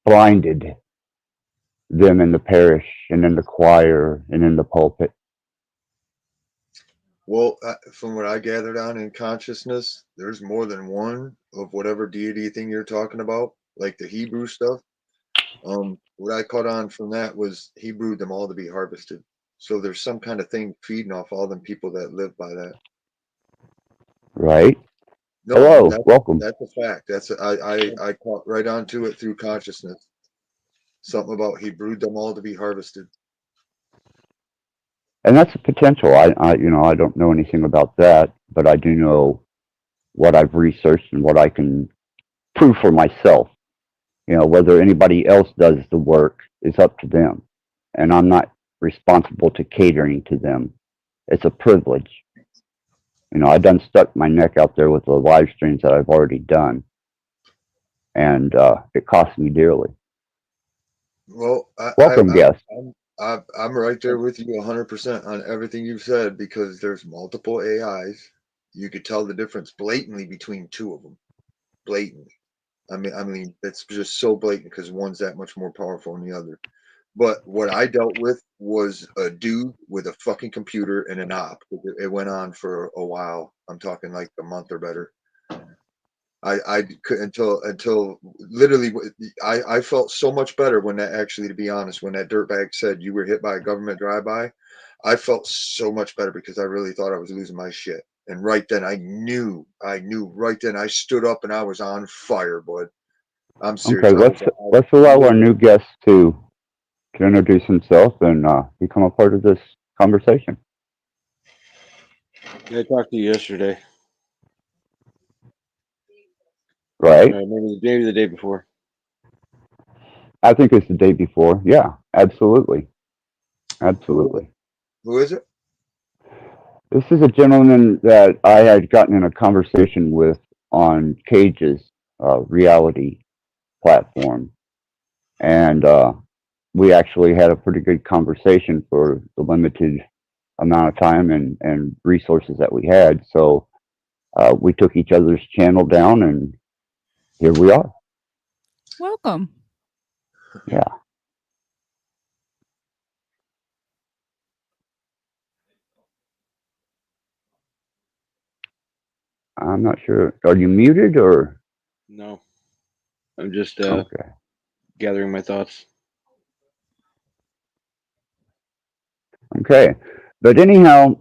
blinded them in the parish and in the choir and in the pulpit. Well, from what I gathered on in consciousness, there's more than one of whatever deity thing you're talking about, like the Hebrew stuff. What I caught on from that was he brewed them all to be harvested. So there's some kind of thing feeding off all them people that live by that. Right? No, Hello, welcome. that's a fact. I caught right onto it through consciousness. Something about he brewed them all to be harvested. And that's a potential. I don't know anything about that, but I do know what I've researched and what I can prove for myself. Whether anybody else does the work is up to them. And I'm not responsible to catering to them. It's a privilege. I done stuck my neck out there with the live streams that I've already done. And it cost me dearly. Well, Welcome, guest. I'm right there with you 100% on everything you've said because there's multiple AIs. You could tell the difference blatantly between two of them. Blatantly. I mean, it's just so blatant because one's that much more powerful than the other. But what I dealt with was a dude with a fucking computer and an op. It went on for a while. I'm talking like a month or better. I could until literally I felt so much better when that actually, to be honest, when that dirtbag said you were hit by a government drive-by, I felt so much better because I really thought I was losing my shit. And right then I knew right then. I stood up and I was on fire, bud. I'm serious. Okay, let's allow our new guest to introduce himself and become a part of this conversation. I talked to you yesterday. Right? Maybe the day before. I think it's the day before. Yeah, absolutely. Absolutely. Who is it? This is a gentleman that I had gotten in a conversation with on Cage's reality platform. And we actually had a pretty good conversation for the limited amount of time and resources that we had. So we took each other's channel down, and here we are. Welcome. Yeah. I'm not sure. Are you muted or? No, I'm just Okay. gathering my thoughts. Okay. But anyhow,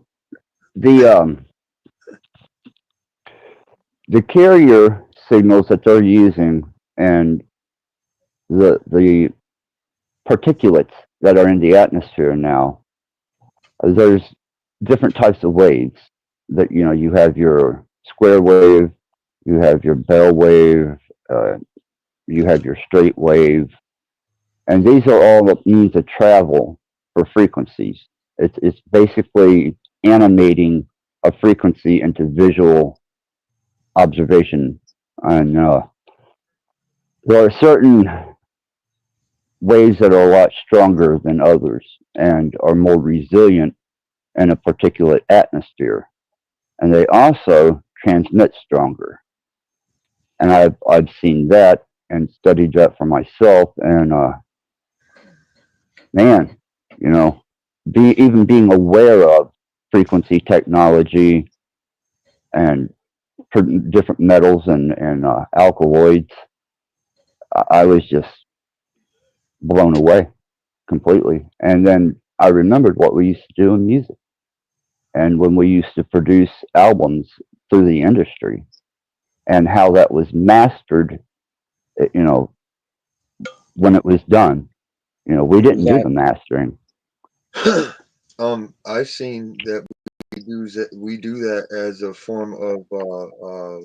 the carrier signals that they're using and the particulates that are in the atmosphere now, there's different types of waves that you have your square wave, you have your bell wave, you have your straight wave, and these are all means of travel for frequencies. It's basically animating a frequency into visual observation, and there are certain waves that are a lot stronger than others and are more resilient in a particular atmosphere, and they also transmit stronger. And I've seen that and studied that for myself, and man, you know, even being aware of frequency technology and different metals and alkaloids, I was just blown away completely. And then I remembered what we used to do in music, and when we used to produce albums through the industry, and how that was mastered, you know, when it was done. We didn't do the mastering. I've seen that we do that as a form of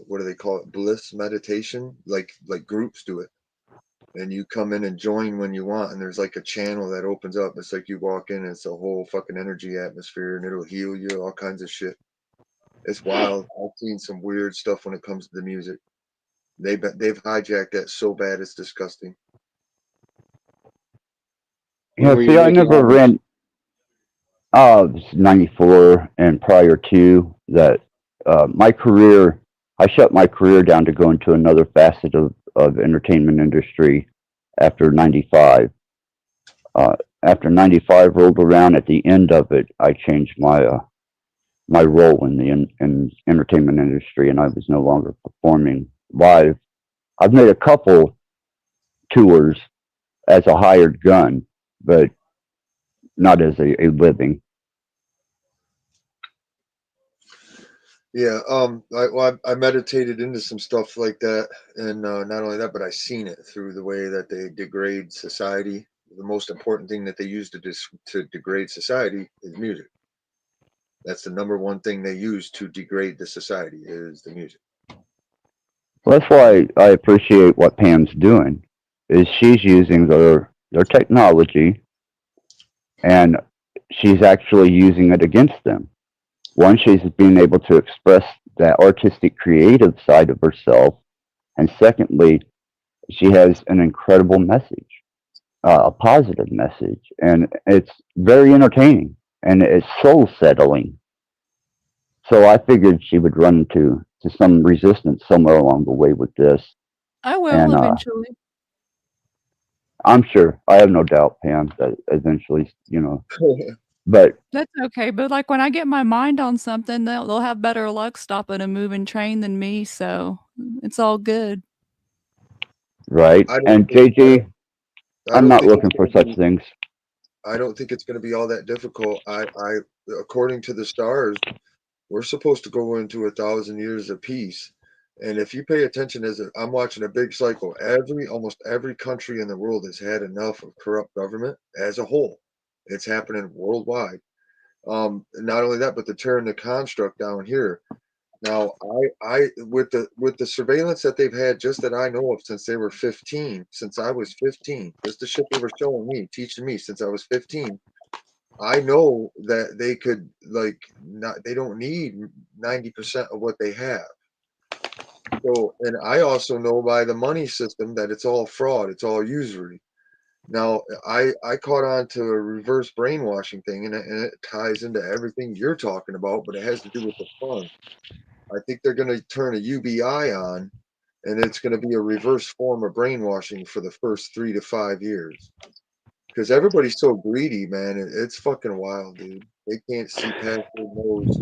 what do they call it? Bliss meditation, like groups do it. And you come in and join when you want, and there's like a channel that opens up. It's like you walk in, and it's a whole fucking energy atmosphere, and it'll heal you, all kinds of shit. It's wild. I've seen some weird stuff when it comes to the music. They've hijacked that so bad it's disgusting. Yeah, see, I never ran. It's 94 and prior to that, my career, I shut my career down to go into another facet of entertainment industry after 95. After 95 rolled around, at the end of it, I changed my role in the in entertainment industry, and I was no longer performing live. I've made a couple tours as a hired gun, but not as a living. Yeah, I meditated into some stuff like that, and not only that, but I seen it through the way that they degrade society. The most important thing that they use to degrade society is music. That's the number one thing they use to degrade the society is the music. Well, that's why I appreciate what Pam's doing. Is she's using their technology, and she's actually using it against them. One, she's being able to express that artistic, creative side of herself, and secondly, she has an incredible message, a positive message, and it's very entertaining and it's soul settling. So I figured she would run into some resistance somewhere along the way with this, I will and eventually. I'm sure, I have no doubt, Pam, that eventually, but That's okay. But like when I get my mind on something, they'll have better luck stopping a moving train than me. So it's all good. right. I don't And think JG, I I'm don't not think it's looking for gonna such be things. I don't think it's going to be all that difficult. According to the stars, we're supposed to go into 1,000 years of peace. And if you pay attention, I'm watching a big cycle. Almost every country in the world has had enough of corrupt government as a whole. It's happening worldwide. Not only that, but they're tearing the construct down here. Now, I with the surveillance that they've had, just that I know of, since they were 15, since I was 15, just the shit they were showing me, teaching me since I was 15. I know that they could they don't need 90% of what they have. So, and I also know by the money system that it's all fraud, it's all usury. Now, I caught on to a reverse brainwashing thing, and it ties into everything you're talking about, but it has to do with the fund. I think they're going to turn a UBI on, and it's going to be a reverse form of brainwashing for the first 3 to 5 years. Because everybody's so greedy, man. It's fucking wild, dude. They can't see past their nose.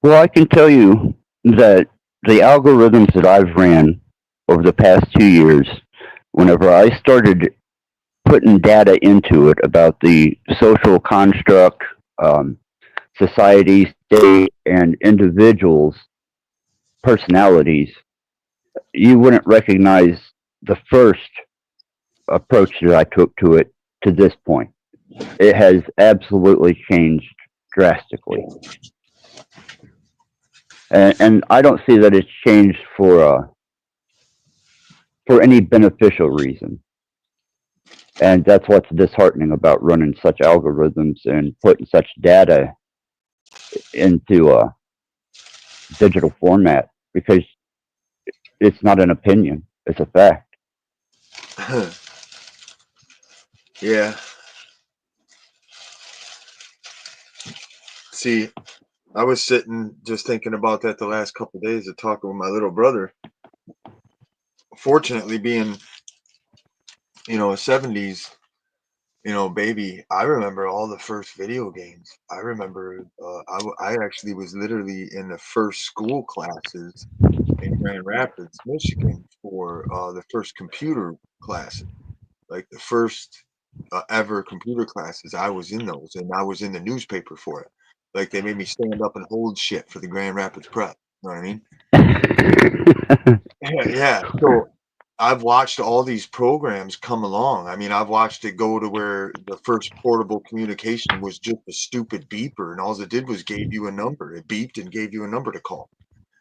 Well, I can tell you that the algorithms that I've ran over the past 2 years, whenever I started putting data into it about the social construct, society, state, and individuals' personalities, you wouldn't recognize the first approach that I took to it to this point. It has absolutely changed drastically. And I don't see that it's changed for any beneficial reason. And that's what's disheartening about running such algorithms and putting such data into a digital format, because it's not an opinion, it's a fact. Yeah. See, I was sitting just thinking about that the last couple of days of talking with my little brother. Fortunately, being, a 70s, baby, I remember all the first video games. I remember I actually was literally in the first school classes in Grand Rapids, Michigan, for the first computer classes, like the first ever computer classes. I was in those, and I was in the newspaper for it. Like, they made me stand up and hold shit for the Grand Rapids Prep. You know what I mean? Yeah. So I've watched all these programs come along. I mean, I've watched it go to where the first portable communication was just a stupid beeper, and all it did was gave you a number. It beeped and gave you a number to call.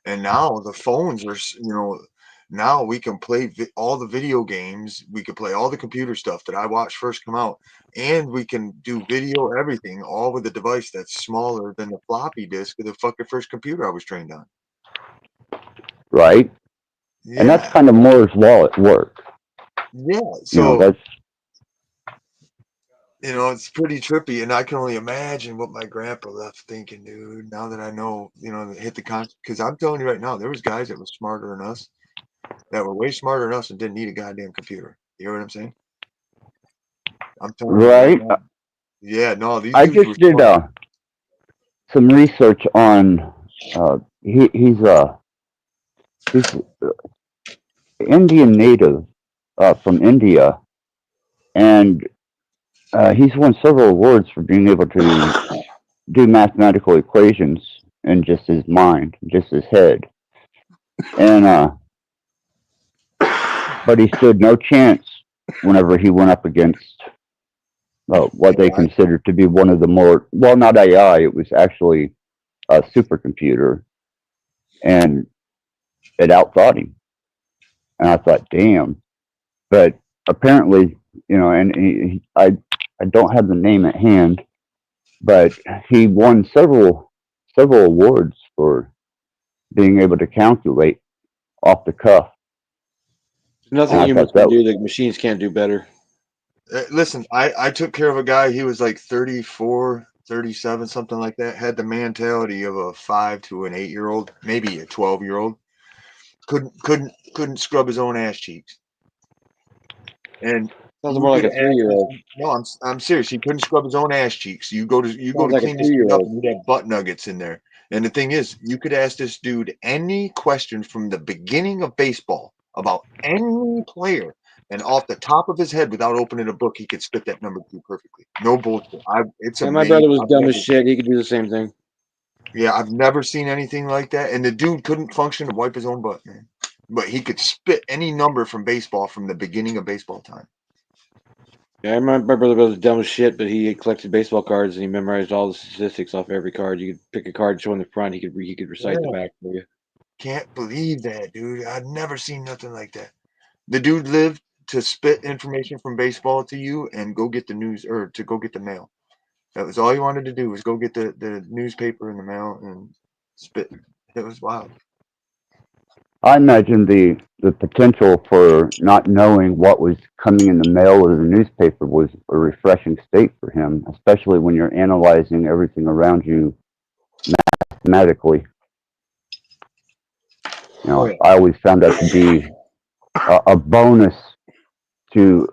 And now the phones are, now we can play all the video games. We can play all the computer stuff that I watched first come out, and we can do video, everything, all with a device that's smaller than the floppy disk of the fucking first computer I was trained on. Right? Yeah. And that's kind of Moore's law at work. Yeah. So that's it's pretty trippy, and I can only imagine what my grandpa left thinking, dude. Now that I know, hit the con, because I'm telling you right now, there was guys that were smarter than us, that were way smarter than us, and didn't need a goddamn computer. You know what I'm saying? I'm telling you right now. Yeah, no, these I dudes just were did some research on he's Indian native from India, and he's won several awards for being able to do mathematical equations in just his mind, just his head. And but he stood no chance whenever he went up against what they considered to be one of the more, well, not AI, it was actually a supercomputer, and it outthought him. And I thought, damn. But apparently, and I don't have the name at hand, but he won several awards for being able to calculate off the cuff. Nothing humans can do that machines can't do better. Listen, I took care of a guy. He was like 34, 37, something like that. Had the mentality of a 5 to an 8-year-old, maybe a 12-year-old. Couldn't scrub his own ass cheeks. And sounds more like a 3-year-old. No, I'm serious. He couldn't scrub his own ass cheeks. You go to clean this dude up, and you have butt nuggets in there. And the thing is, you could ask this dude any question from the beginning of baseball about any player, and off the top of his head, without opening a book, he could spit that number to you perfectly. No bullshit. It's my brother was dumb as shit. He could do the same thing. Yeah, I've never seen anything like that. And the dude couldn't function to wipe his own butt, man. But he could spit any number from baseball from the beginning of baseball time. Yeah, I remember my brother was dumb as shit, but he collected baseball cards and he memorized all the statistics off every card. You could pick a card showing the front, he could recite the Yeah. back for you. Can't believe that, dude. I've never seen nothing like that. The dude lived to spit information from baseball to you and go get the news or to go get the mail. That was all he wanted to do was go get the newspaper and the mail and spit. It was wild. I imagine the potential for not knowing what was coming in the mail or the newspaper was a refreshing state for him, especially when you're analyzing everything around you mathematically. You Oh know, yeah. I always found that to be a bonus to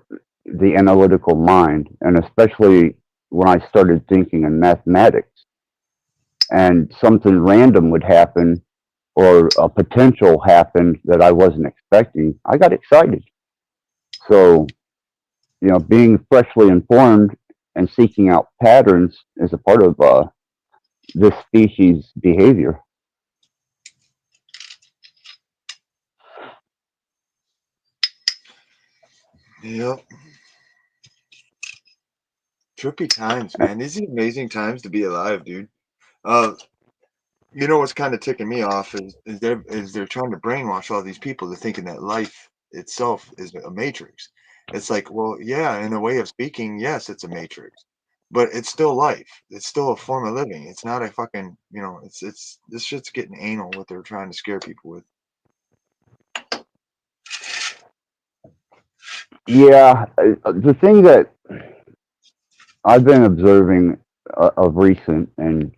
the analytical mind, and especially when I started thinking in mathematics and something random would happen or a potential happened that I wasn't expecting, I got excited. So, you know, being freshly informed and seeking out patterns is a part of this species' behavior. Yep. Trippy times, man. These are amazing times to be alive, dude. Uh, you know what's kind of ticking me off is they're trying to brainwash all these people to thinking that life itself is a matrix. It's like, well, yeah, in a way of speaking, yes, it's a matrix, but it's still life. It's still a form of living. It's not a fucking, it's this shit's getting anal what they're trying to scare people with. Yeah, the thing that I've been observing of recent and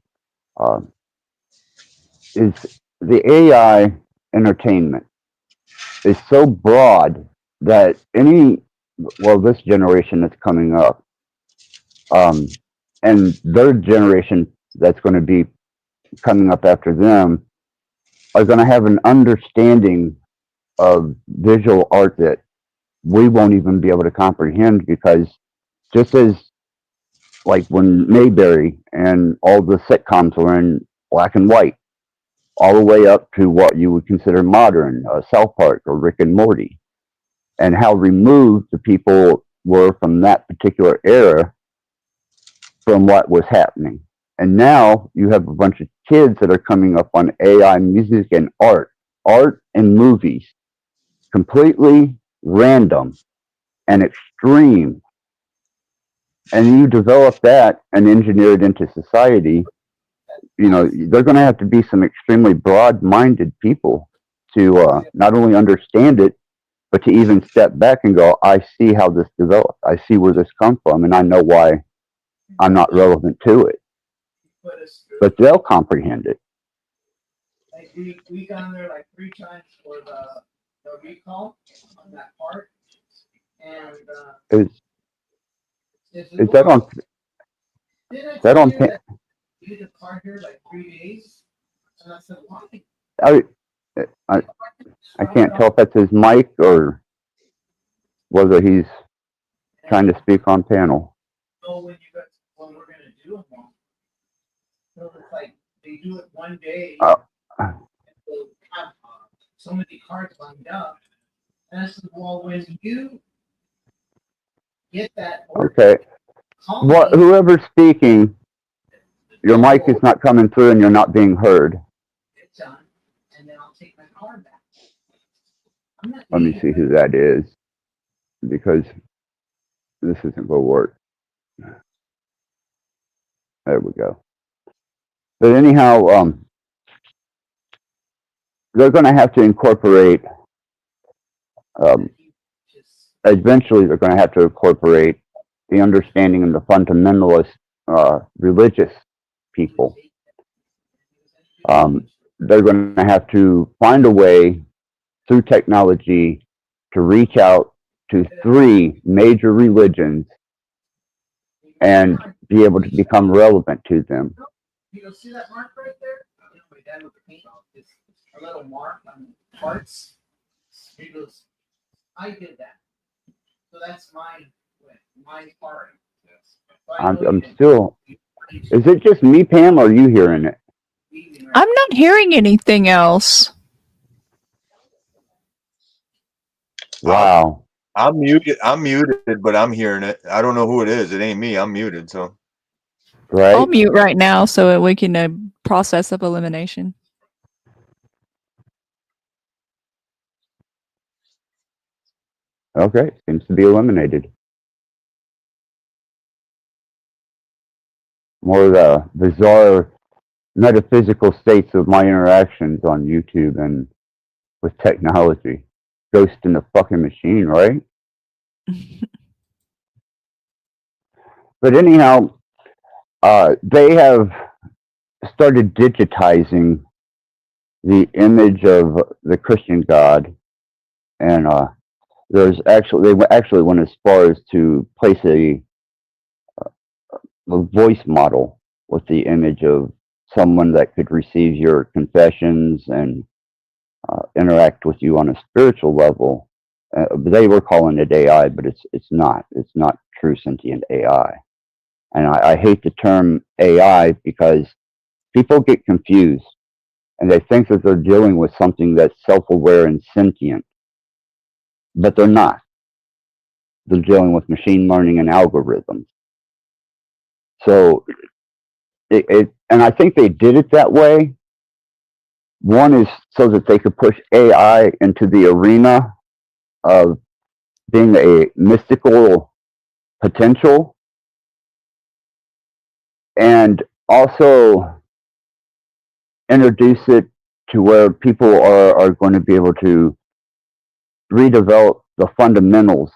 uh, is the AI entertainment is so broad that this generation that's coming up, and their generation that's going to be coming up after them are going to have an understanding of visual art that we won't even be able to comprehend, because just as like when Mayberry and all the sitcoms were in black and white, all the way up to what you would consider modern, South Park or Rick and Morty, and how removed the people were from that particular era from what was happening. And now you have a bunch of kids that are coming up on AI music and art and movies, completely random and extreme. And you develop that and engineer it into society. You know, they're going to have to be some extremely broad-minded people to not only understand it, but to even step back and go, I see how this developed. I see where this comes from, and I know why I'm not relevant to it. But they'll comprehend it. Like we gone there like 3 times for the recall on that part, and Is that on? Did That on? you did a car here like 3 days? And I said, why? I can't tell if that's his mic or whether he's trying to speak on panel. So when we're gonna do them all, so it's like they do it one day. And they'll have so many cards lined up, and I said, well, when you get that order, Okay. Whoever's speaking, your mic is not coming through and you're not being heard. It's done, and then I'll take my card back. Let me see who that is, because this isn't going to work. There we go. But anyhow, they're going to have to incorporate, eventually they're going to have to incorporate the understanding of the fundamentalist religious people. They're going to have to find a way through technology to reach out to 3 major religions and be able to become relevant to them. You see that mark right there? You know, my dad would paint it's a little mark on parts. He goes, I did that. So that's my part. I'm still. Is it just me, Pam, or are you hearing it? TV. Right? I'm not hearing anything else. Wow. I'm muted, but I'm hearing it. I don't know who it is. It ain't me. I'm muted. So I'll Right? mute right now so that we can process of elimination. Okay. Seems to be eliminated. More of the bizarre metaphysical states of my interactions on YouTube and with technology. Ghost in the fucking machine, right? But anyhow, they have started digitizing the image of the Christian God, and they actually went as far as to place a voice model with the image of someone that could receive your confessions and interact with you on a spiritual level. They were calling it AI, but it's not. It's not true sentient AI. And I hate the term AI because people get confused and they think that they're dealing with something that's self-aware and sentient, but they're not. They're dealing with machine learning and algorithms. So and I think they did it that way. One is so that they could push AI into the arena of being a mystical potential, and also introduce it to where people are going to be able to redevelop the fundamentals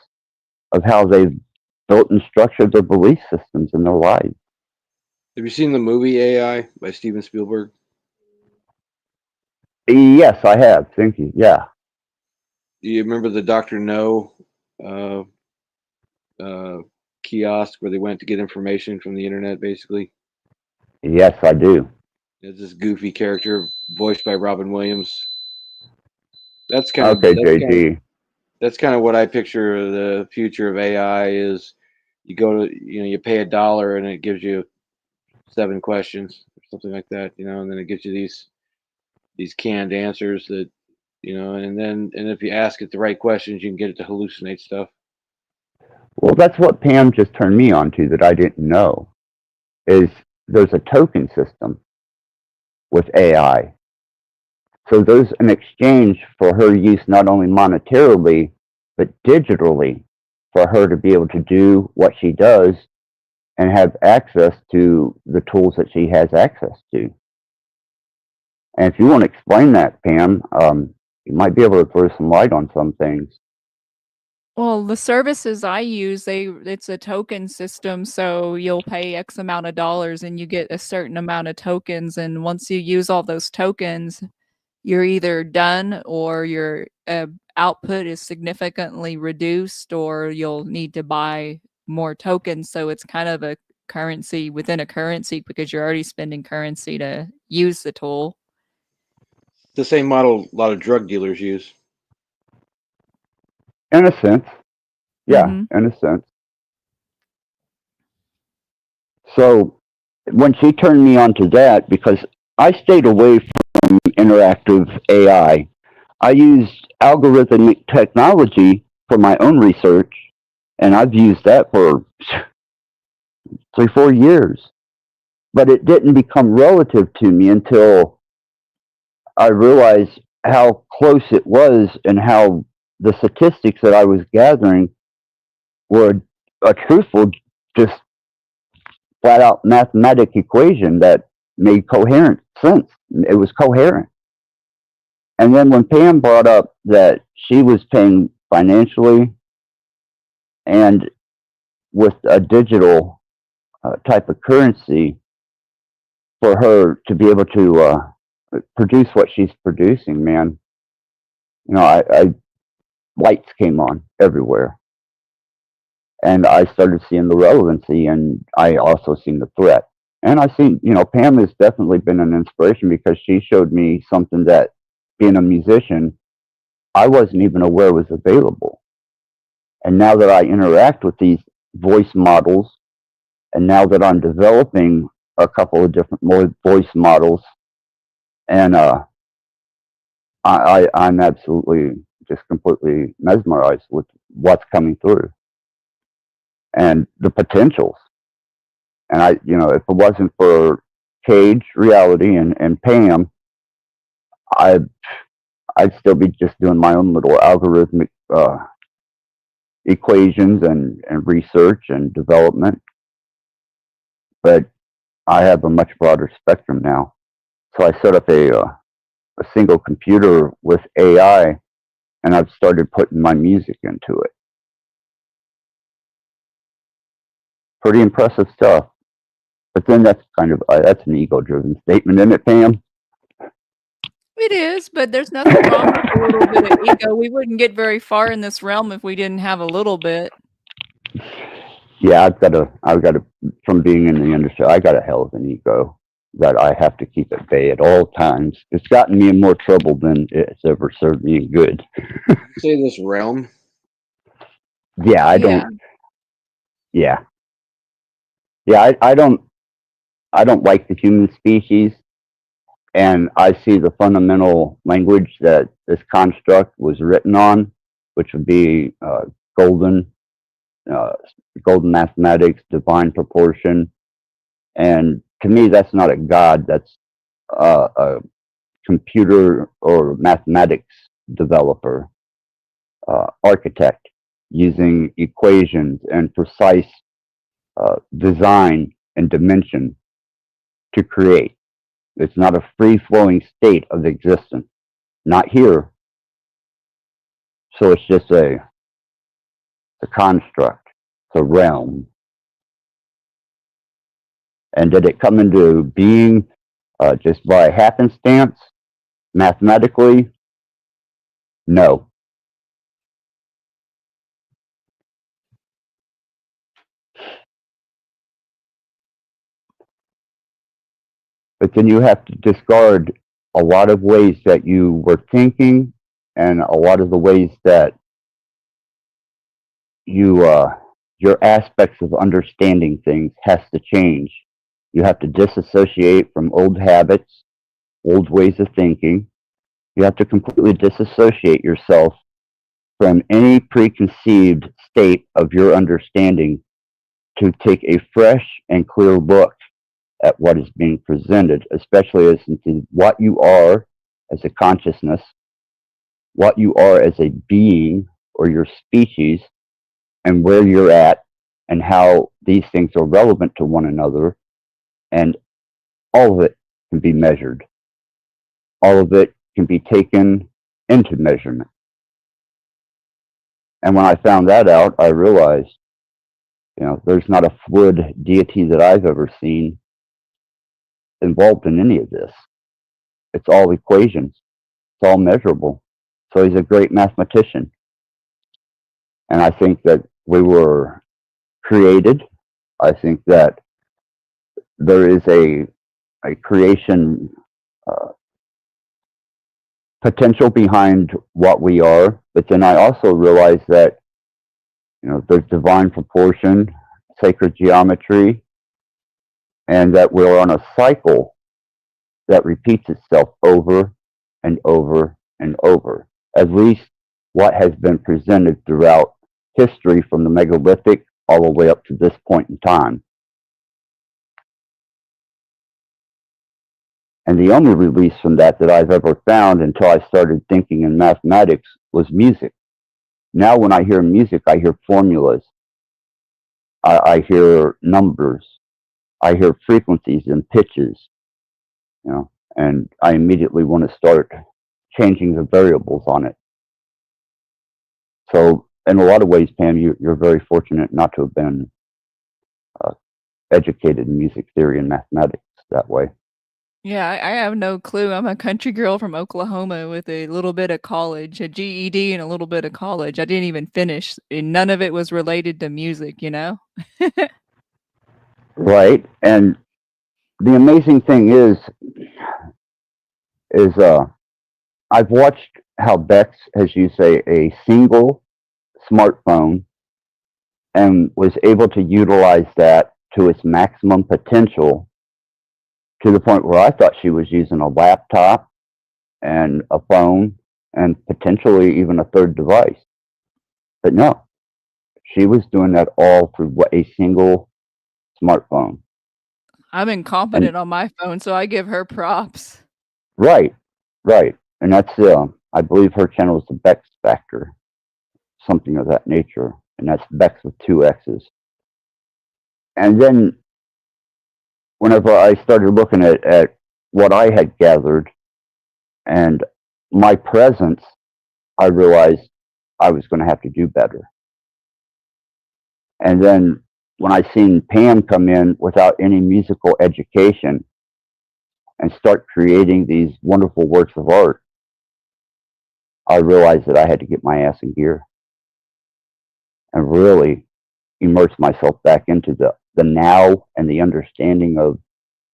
of how they've built and structured their belief systems in their lives. Have you seen the movie AI by Steven Spielberg? Yes, I have. Thank you. Yeah. Do you remember the Dr. No uh, kiosk where they went to get information from the internet, basically? Yes, I do. It's this goofy character voiced by Robin Williams. That's kind of Okay, JG. that's kind of what I picture the future of AI is. You go to you pay $1 and it gives you 7 questions or something like that, and then it gives you these canned answers that and if you ask it the right questions, you can get it to hallucinate stuff. Well, that's what Pam just turned me on to that I didn't know. Is there's a token system with AI. So there's an exchange for her use not only monetarily, but digitally for her to be able to do what she does and have access to the tools that she has access to. And if you want to explain that, Pam, you might be able to throw some light on some things. Well, the services I use, it's a token system, so you'll pay X amount of dollars and you get a certain amount of tokens, and once you use all those tokens, you're either done or your output is significantly reduced, or you'll need to buy more tokens. So it's kind of a currency within a currency because you're already spending currency to use the tool. The same model a lot of drug dealers use. In a sense. Yeah, Mm-hmm. in a sense. So when she turned me on to that, because I stayed away from interactive AI, I used algorithmic technology for my own research, and I've used that for 3-4 years. But it didn't become relative to me until I realized how close it was and how the statistics that I was gathering were a truthful, just flat out mathematic equation that made coherent sense. It was coherent. And then when Pam brought up that she was paying financially and with a digital type of currency for her to be able to produce what she's producing, man, I lights came on everywhere. And I started seeing the relevancy, and I also seen the threat. And I seen, Pam has definitely been an inspiration because she showed me something that, being a musician, I wasn't even aware was available. And now that I interact with these voice models, and now that I'm developing a couple of different more voice models And I'm absolutely just completely mesmerized with what's coming through and the potentials. And if it wasn't for Cage, Reality, and Pam, I'd still be just doing my own little algorithmic equations and research and development. But I have a much broader spectrum now. So I set up a single computer with AI, and I've started putting my music into it. Pretty impressive stuff. But then that's that's an ego-driven statement, isn't it, Pam? It is, but there's nothing wrong with a little bit of ego. We wouldn't get very far in this realm if we didn't have a little bit. Yeah, I've got to, from being in the industry, I got a hell of an ego that I have to keep at bay at all times. It's gotten me in more trouble than it's ever served me in good. Say this realm. Yeah, I don't. Yeah, I don't like the human species, and I see the fundamental language that this construct was written on, which would be golden mathematics, divine proportion, and to me, that's not a god. That's a computer or mathematics developer, architect, using equations and precise design and dimension to create. It's not a free-flowing state of existence. Not here. So it's just a construct. It's a realm. And did it come into being just by happenstance, mathematically? No. But then you have to discard a lot of ways that you were thinking and a lot of the ways that your aspects of understanding things has to change. You have to disassociate from old habits, old ways of thinking. You have to completely disassociate yourself from any preconceived state of your understanding to take a fresh and clear look at what is being presented, especially as into what you are as a consciousness, what you are as a being or your species, and where you're at, and how these things are relevant to one another. And all of it can be measured. All of it can be taken into measurement. And when I found that out, I realized, there's not a fluid deity that I've ever seen involved in any of this. It's all equations. It's all measurable. So he's a great mathematician. And I think that we were created. I think that there is a creation potential behind what we are. But then I also realize that, there's divine proportion, sacred geometry, and that we're on a cycle that repeats itself over and over and over. At least what has been presented throughout history from the megalithic all the way up to this point in time. And the only release from that I've ever found until I started thinking in mathematics was music. Now when I hear music, I hear formulas. I hear numbers. I hear frequencies and pitches, and I immediately want to start changing the variables on it. So in a lot of ways, Pam, you're very fortunate not to have been educated in music theory and mathematics that way. Yeah, I have no clue. I'm a country girl from Oklahoma with a little bit of college, a GED and a little bit of college. I didn't even finish, and none of it was related to music, Right. And the amazing thing is I've watched how Bex has used a single smartphone and was able to utilize that to its maximum potential to the point where I thought she was using a laptop and a phone and potentially even a third device. But no, she was doing that all through a single smartphone. I'm And incompetent on my phone, so I give her props. right, right. And that's, I believe her channel is the Bex Factor, something of that nature. And that's Bex with two X's. And then whenever I started looking at what I had gathered and my presence, I realized I was going to have to do better. And then when I seen Pam come in without any musical education and start creating these wonderful works of art, I realized that I had to get my ass in gear and really immerse myself back into the now and the understanding of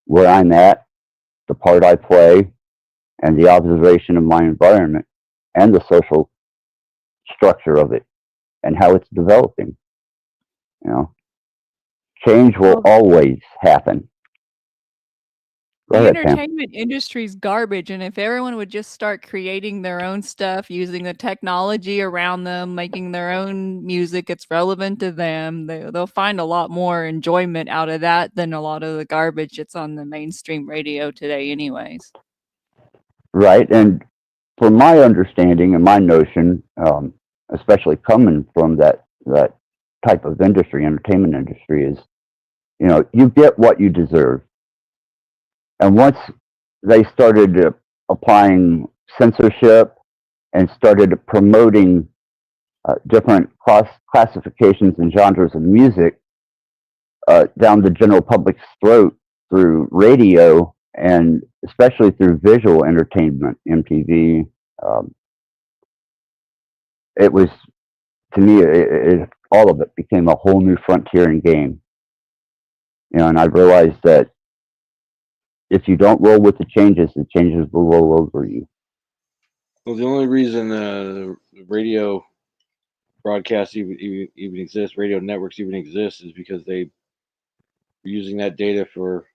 where I'm at, the part I play, and the observation of my environment and the social structure of it and how it's developing. You know, change will Well, always happen. Go the ahead, Pam. entertainment industry's garbage, and if everyone would just start creating their own stuff, using the technology around them, making their own music that's relevant to them, they'll find a lot more enjoyment out of that than a lot of the garbage that's on the mainstream radio today anyways. Right. And from my understanding and my notion, especially coming from that type of industry, entertainment industry, is, you get what you deserve. And once they started applying censorship and started promoting different classifications and genres of music down the general public's throat through radio and especially through visual entertainment, MTV, um, it was, to me, all of it became a whole new frontier in game. And I realized that if you don't roll with the changes will roll over you. Well, the only reason the radio broadcasts even exist, radio networks even exist, is because they were using that data for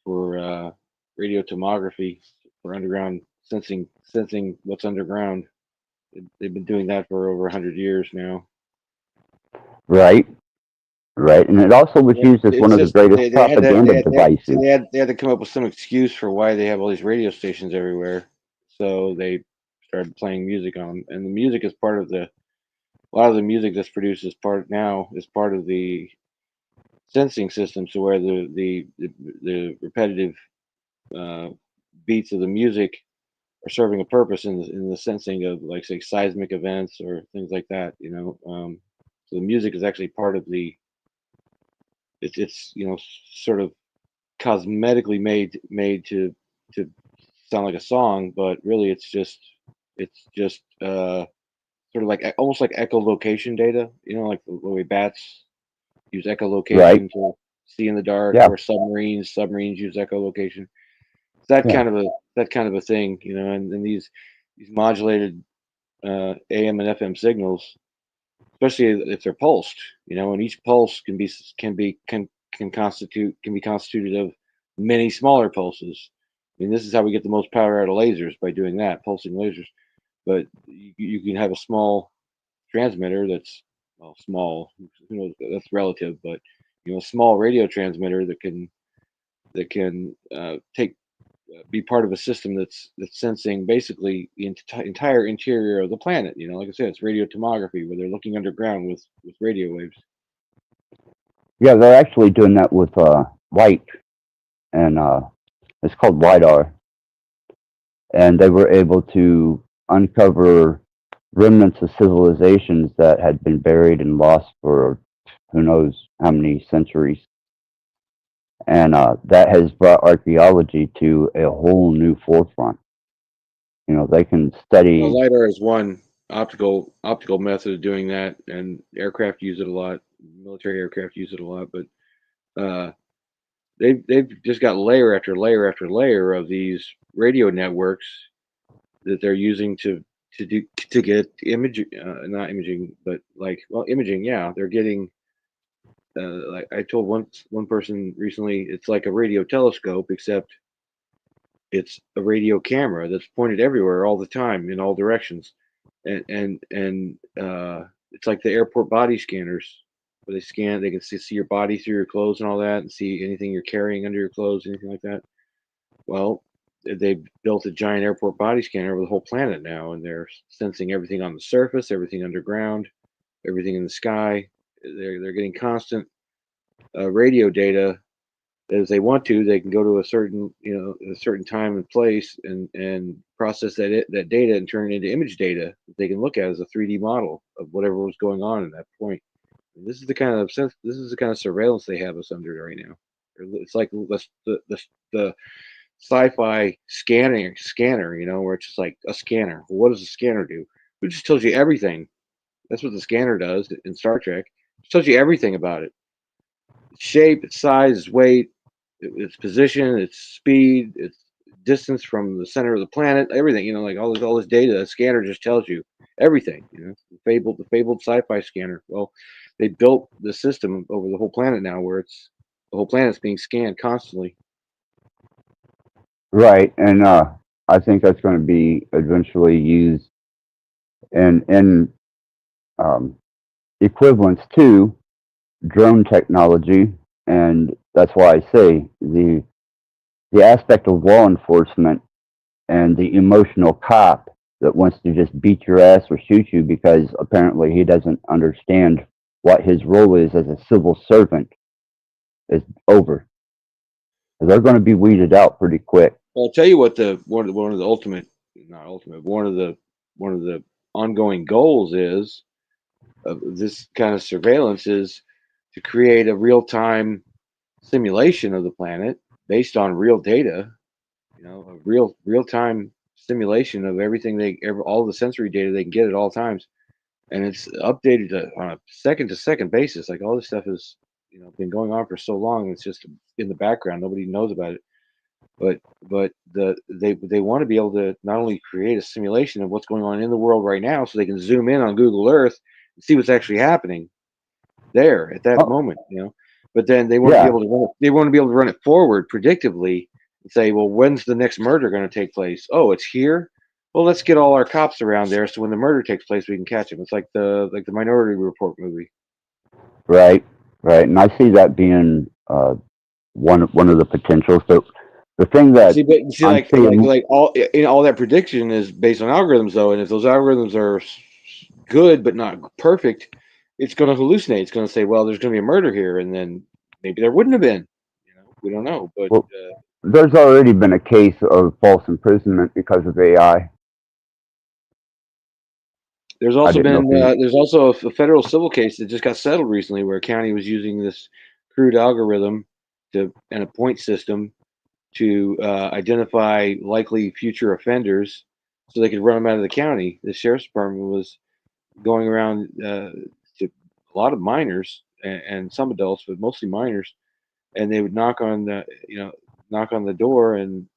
radio tomography, for underground sensing what's underground. They've been doing that for over 100 years now. Right, right. And it also was used as It's one of the just greatest propaganda devices. they had to come up with some excuse for why they have all these radio stations everywhere. So they started playing music on them, and the music is part of a lot of the music that's produced is part of the sensing system. So where the repetitive uh, beats of the music are serving a purpose in the sensing of, like, say, seismic events or things like that. So the music is actually part of the it's sort of cosmetically made to sound like a song, but really it's just sort of like almost like echolocation data. Like the way bats use Right. echolocation to see in the dark, Yeah. or submarines use echolocation. It's that kind of a thing, and these modulated AM and FM signals, especially if they're pulsed, and each pulse can be constituted of many smaller pulses. I mean, this is how we get the most power out of lasers, by doing that, pulsing lasers. But you can have a small transmitter that's, well, small. Who knows? That's relative, but a small radio transmitter that can take be part of a system that's sensing basically the entire interior of the planet. Like I said, it's radio tomography, where they're looking underground with radio waves. Yeah, they're actually doing that with light, and it's called LiDAR. And they were able to uncover remnants of civilizations that had been buried and lost for who knows how many centuries. And that has brought archaeology to a whole new forefront. They can study. LiDAR is one optical method of doing that, and aircraft use it a lot. Military aircraft use it a lot, but they've just got layer after layer after layer of these radio networks that they're using to get image, not imaging, but, like, well, imaging. Yeah, they're getting like I told one person recently, it's like a radio telescope, except it's a radio camera that's pointed everywhere all the time in all directions, and it's like the airport body scanners where they scan, they can see your body through your clothes and all that, and see anything you're carrying under your clothes, anything like that. Well, they built a giant airport body scanner over the whole planet now, and they're sensing everything on the surface, everything underground, everything in the sky. They're getting constant radio data. If they want to, they can go to a certain a certain time and place and process that data and turn it into image data that they can look at as a 3D model of whatever was going on at that point. And this is the kind of surveillance they have us under right now. It's like the sci-fi scanner, where it's just like a scanner. Well, what does a scanner do? It just tells you everything. That's what the scanner does in Star Trek. It tells you everything about it: its shape, its size, its weight, its position, its speed, its distance from the center of the planet, everything. Like all this data. The scanner just tells you everything. The fabled sci-fi scanner. Well, they built the system over the whole planet now, where the whole planet's being scanned constantly. Right, and I think that's going to be eventually used in um, equivalence to drone technology, and that's why I say the aspect of law enforcement and the emotional cop that wants to just beat your ass or shoot you because apparently he doesn't understand what his role is as a civil servant is over. They're going to be weeded out pretty quick. Well, I'll tell you what one of the ultimate, not ultimate, one of the ongoing goals is of this kind of surveillance is to create a real time simulation of the planet based on real data. A real time simulation of everything all the sensory data they can get at all times, and it's updated on a second to second basis. Like all this stuff is been going on for so long, it's just in the background. Nobody knows about it. But they want to be able to not only create a simulation of what's going on in the world right now, so they can zoom in on Google Earth and see what's actually happening there at that moment, But then they want to be able to run it forward predictively and say, well, when's the next murder going to take place? Oh, it's here. Well, let's get all our cops around there, so when the murder takes place, we can catch them. It's like the Minority Report movie. Right, and I see that being one of the potentials. So the thing that all that prediction is based on algorithms, though, and if those algorithms are good but not perfect, it's going to hallucinate. It's going to say, well, there's going to be a murder here, and then maybe there wouldn't have been. We don't know. But there's already been a case of false imprisonment because of AI. There's also a federal civil case that just got settled recently, where a county was using this crude algorithm and a point system to identify likely future offenders, so they could run them out of the county. The sheriff's department was going around to a lot of minors and some adults, but mostly minors, and they would knock on the door and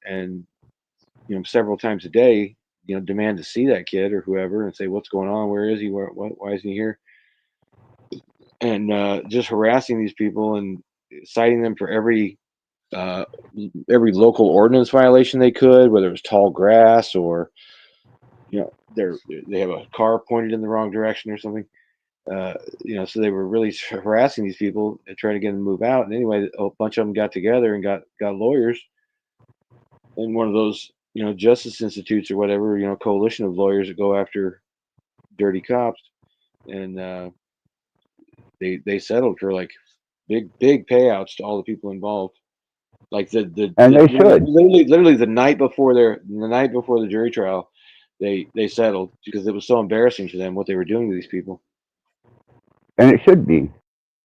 several times a day, demand to see that kid or whoever and say, what's going on? Where is he? Why isn't he here? And just harassing these people and citing them for every local ordinance violation they could, whether it was tall grass or they have a car pointed in the wrong direction or something. So they were really harassing these people and trying to get them to move out. And anyway, a bunch of them got together and got lawyers, and one of those justice institutes or whatever, coalition of lawyers that go after dirty cops, and they settled for like big payouts to all the people involved. Like they should literally the night before the jury trial, they settled because it was so embarrassing to them what they were doing to these people. And it should be,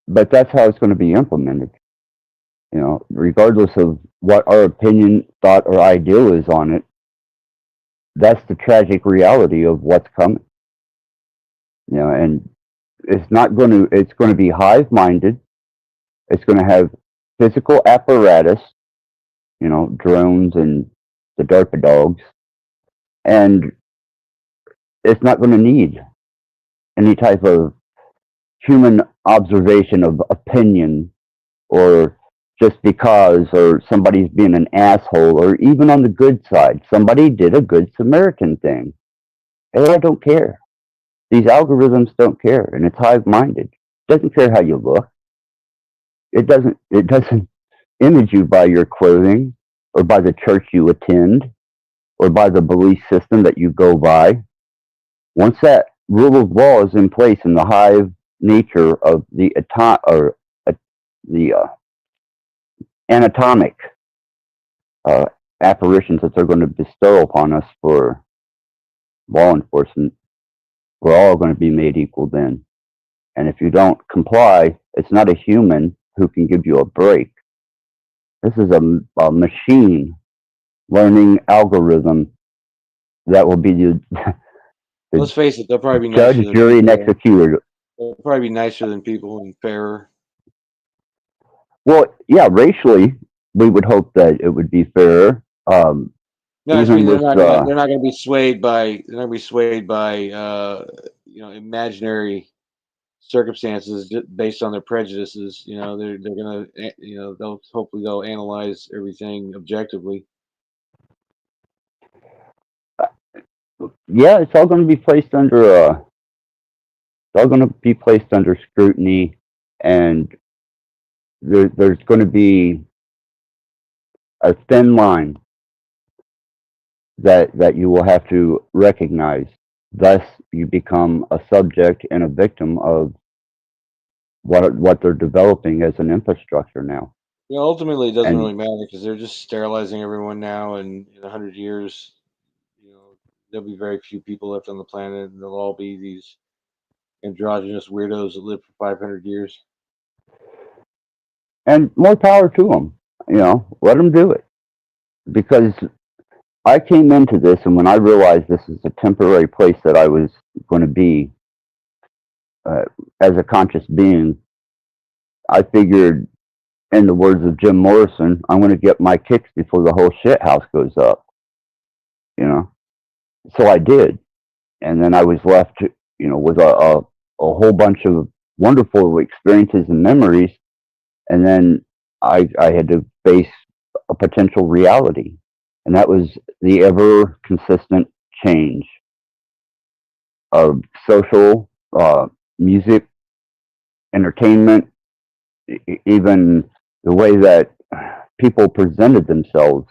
but that's how it's going to be implemented. Regardless of what our opinion, thought, or ideal is on it, that's the tragic reality of what's coming. And it's going to be hive-minded. It's going to have physical apparatus, drones and the DARPA dogs, and it's not going to need any type of human observation of opinion, or just because, or somebody's being an asshole, or even on the good side, somebody did a good Samaritan thing. AI don't care. These algorithms don't care, and it's hive-minded. It doesn't care how you look. It doesn't image you by your clothing, or by the church you attend, or by the belief system that you go by. Once that rule of law is in place in the hive nature of the anatomic apparitions that they're going to bestow upon us for law enforcement, we're all going to be made equal then. And if you don't comply, it's not a human who can give you a break. This is a machine learning algorithm that will be the Let's face it, they'll probably be judge, nicer than jury, and people. executioner. They'll probably be nicer than people and fairer. Well, yeah, racially, we would hope that it would be fair. No, I even mean with they're not going to be swayed by imaginary circumstances just based on their prejudices. They're gonna they'll analyze everything objectively. yeah, it's all going to be placed under scrutiny, and there's going to be a thin line that you will have to recognize. Thus, you become a subject and a victim of what they're developing as an infrastructure now. Ultimately, it doesn't And really matter because they're just sterilizing everyone now, and in 100 years, there'll be very few people left on the planet, and they'll all be these androgynous weirdos that live for 500 years. and more power to them. Let them do it, because I came into this, and when I realized this is a temporary place that I was going to be as a conscious being, I figured, in the words of Jim Morrison, I'm going to get my kicks before the whole shit house goes up. So I did, and then I was left, with a whole bunch of wonderful experiences and memories, and then I had to face a potential reality, and that was the ever consistent change of social, music, entertainment, even the way that people presented themselves.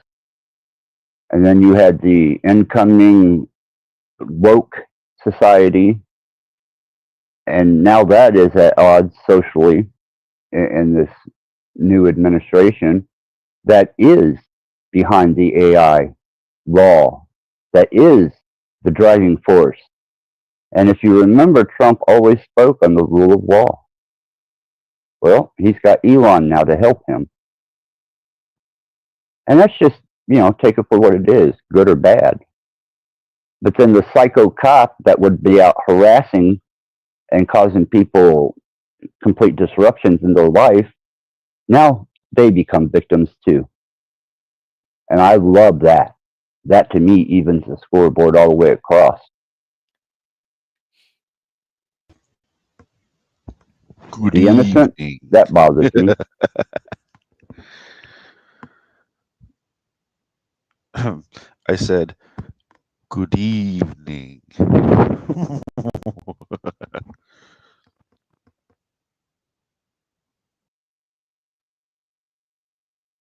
And then you had the incoming woke society, and now that is at odds socially in this new administration that is behind the AI law, that is the driving force. And if you remember, Trump always spoke on the rule of law. Well, he's got Elon now to help him. And that's just, take it for what it is, good or bad. But then the psycho cop that would be out harassing and causing people complete disruptions in their life, now they become victims too. And I love that. That to me evens the scoreboard all the way across. Good The innocent, evening. that bothers me. I said, good evening.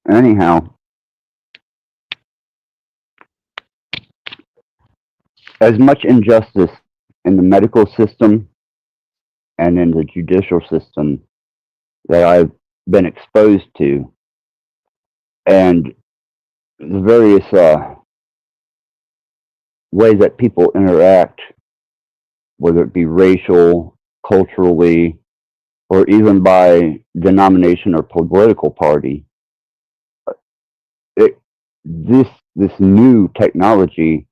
Anyhow, as much injustice in the medical system and in the judicial system that I've been exposed to, and the various ways that people interact, whether it be racial, culturally, or even by denomination or political party, this new technology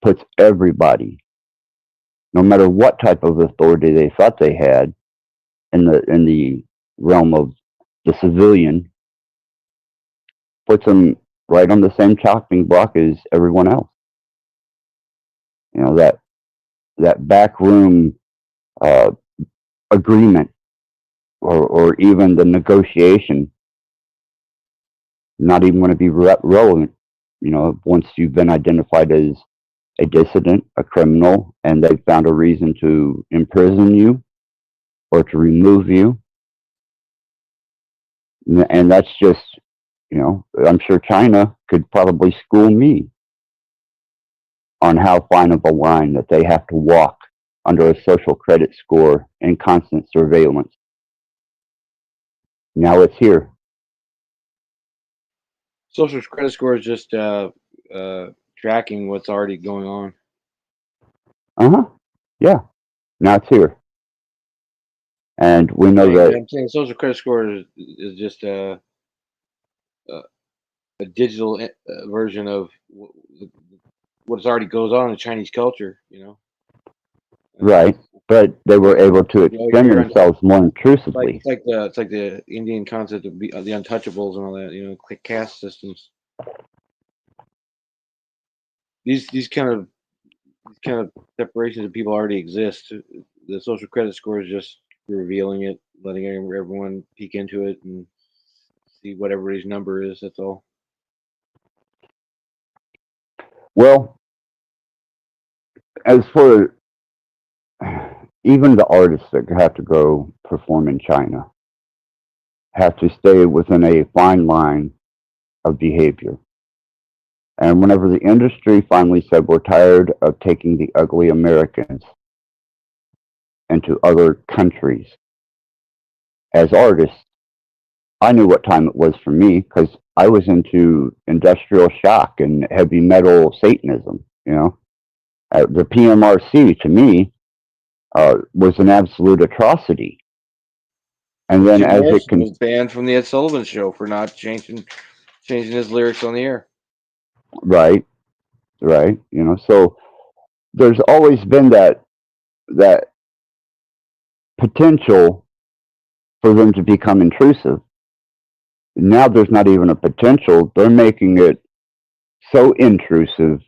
puts everybody, no matter what type of authority they thought they had, in the realm of the civilian, puts them right on the same chopping block as everyone else. That backroom agreement or even the negotiation not even going to be relevant. You know, once you've been identified as a dissident, a criminal, and they've found a reason to imprison you or to remove you. And that's just, you know, I'm sure China could probably school me on how fine of a line that they have to walk under a social credit score and constant surveillance. Now it's here. Social credit score is just tracking what's already going on. Yeah. Now it's here. And we know that. I'm saying social credit score is just a digital version of what's already goes on in Chinese culture, you know. Right. But they were able to extend themselves more intrusively. It's like the Indian concept of the untouchables and all that, you know, caste systems. These kind of separations of people already exist. The social credit score is just revealing it, letting everyone peek into it and see what everybody's number is. That's all. Well, as for even the artists that have to go perform in China have to stay within a fine line of behavior. And whenever the industry finally said we're tired of taking the ugly Americans into other countries as artists, I knew what time it was for me because I was into industrial shock and heavy metal Satanism, you know. The PMRC to me was an absolute atrocity. And then Jim as Morrison it was banned from the Ed Sullivan Show for not changing his lyrics on the air. Right, you know, so there's always been that potential for them to become intrusive. Now there's not even a potential. They're making it so intrusive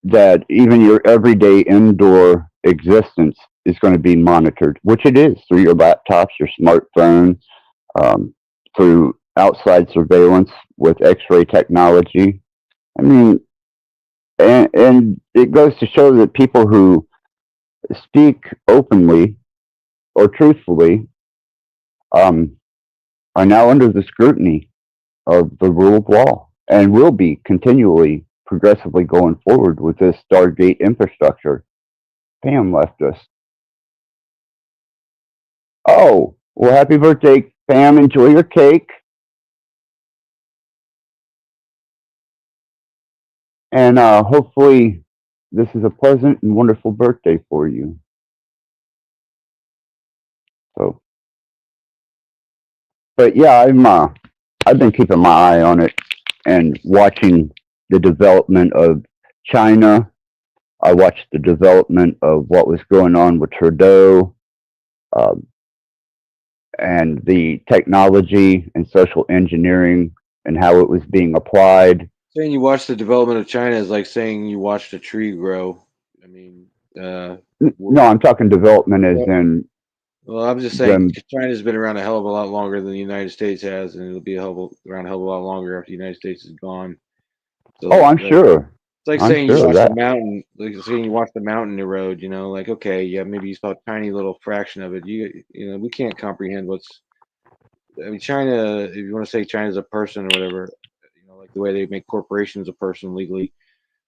that even your everyday indoor existence is going to be monitored, which it is through your laptops, your smartphone, through outside surveillance with X-ray technology. I mean, and it goes to show that people who speak openly or truthfully are now under the scrutiny of the rule of law and will be continually, progressively going forward with this Stargate infrastructure. Pam left us. Oh, well, happy birthday, Pam. Enjoy your cake. And hopefully this is a pleasant and wonderful birthday for you. So, but yeah, I've been keeping my eye on it and watching the development of China. I watched the development of what was going on with Trudeau, and the technology and social engineering and how it was being applied. Saying you watched the development of China is like saying you watched a tree grow. I mean, no, I'm talking development as in. Well, I'm just saying China's been around a hell of a lot longer than the United States has, and it'll be around a hell of a lot longer after the United States is gone. So I'm sure. It's like saying you watched the mountain, like saying you watched the mountain erode. You know, like okay, yeah, maybe you saw a tiny little fraction of it. You know, we can't comprehend what's. I mean, China. If you want to say China's a person or whatever, you know, like the way they make corporations a person legally,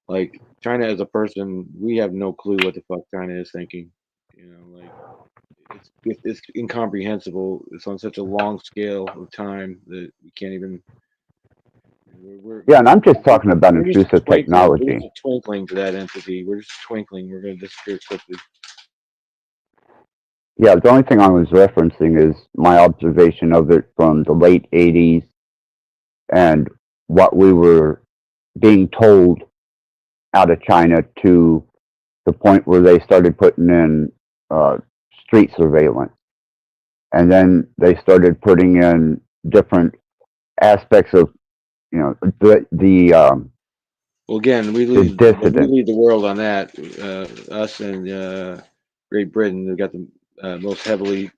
like China as a person, we have no clue what the fuck China is thinking. You know, like. It's incomprehensible. It's on such a long scale of time that we can't even. And I'm just talking about intrusive technology. We're just twinkling to that entity. We're just twinkling. We're going to disappear quickly. Yeah, the only thing I was referencing is my observation of it from the late 80s and what we were being told out of China to the point where they started putting in street surveillance. And then they started putting in different aspects of, you know, well, again, we lead the world on that. Us and Great Britain, we've got the most heavily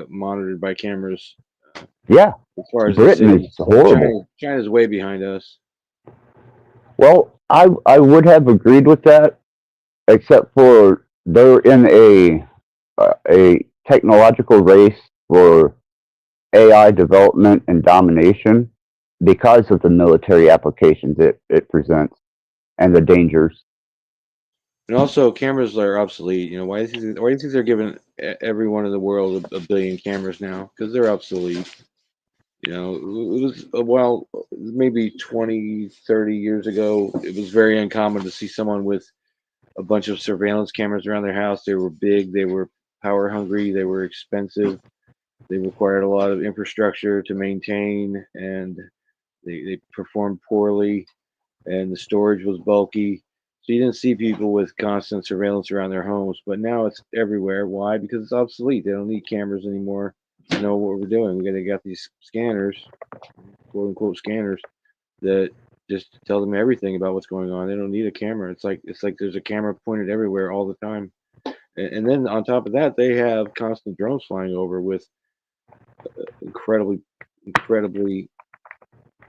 monitored by cameras Yeah, as far as the Britain is cities. horrible. China's way behind us. Well, I would have agreed with that, except for they're in a technological race for AI development and domination because of the military applications it presents and the dangers. And also, cameras are obsolete. You know, why do you think they're giving everyone in the world a billion cameras now? Because they're obsolete. You know, it was a while, maybe 20, 30 years ago, it was very uncommon to see someone with a bunch of surveillance cameras around their house. They were big, they were power hungry, they were expensive, they required a lot of infrastructure to maintain, and they performed poorly, and the storage was bulky. So you didn't see people with constant surveillance around their homes, but now it's everywhere. Why? Because it's obsolete. They don't need cameras anymore to know what we're doing. They got these scanners, quote unquote scanners, that just tell them everything about what's going on. They don't need a camera. It's like there's a camera pointed everywhere all the time. And then on top of that, they have constant drones flying over with incredibly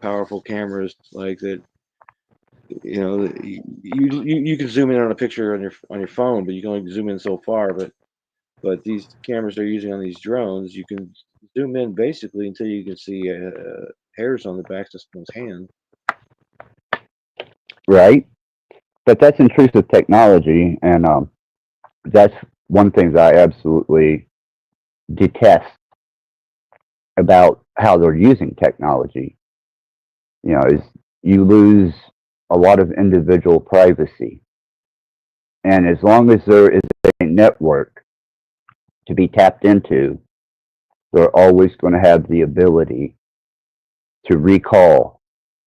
powerful cameras like that. You know, you can zoom in on a picture on your phone, but you can only zoom in so far. But these cameras they're using on these drones, you can zoom in basically until you can see hairs on the backs of someone's hand. Right? But that's intrusive technology, and that's one thing that I absolutely detest about how they're using technology. You know, is you lose a lot of individual privacy, and as long as there is a network to be tapped into, they're always going to have the ability to recall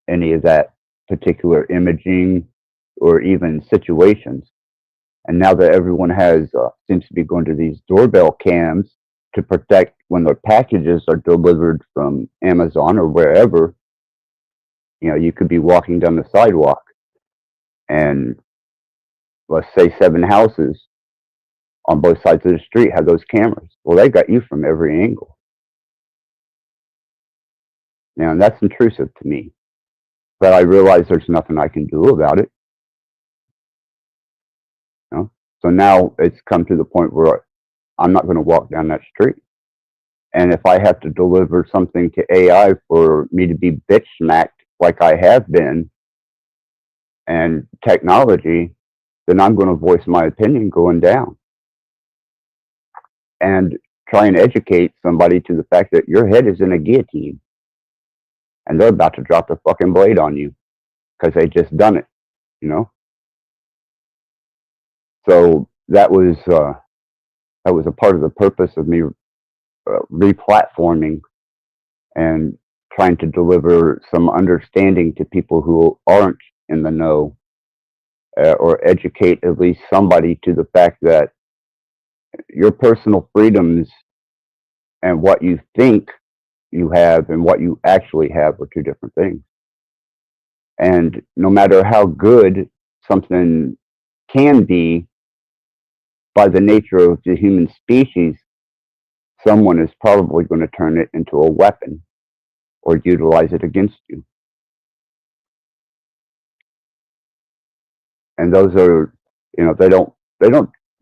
any of that particular imaging or even situations. And now that everyone has seems to be going to these doorbell cams to protect when their packages are delivered from Amazon or wherever, you know, you could be walking down the sidewalk and let's say 7 houses on both sides of the street have those cameras. Well, they got you from every angle. Now, and that's intrusive to me. But I realize there's nothing I can do about it. You know? So now it's come to the point where I'm not going to walk down that street. And if I have to deliver something to AI for me to be bitch smacked like I have been and technology, then I'm going to voice my opinion going down and try and educate somebody to the fact that your head is in a guillotine and they're about to drop the fucking blade on you because they just done it, you know? So that was a part of the purpose of me replatforming and trying to deliver some understanding to people who aren't in the know, or educate at least somebody to the fact that your personal freedoms and what you think you have and what you actually have are two different things. And no matter how good something can be by the nature of the human species, someone is probably going to turn it into a weapon or utilize it against you. And those are, you know, they don't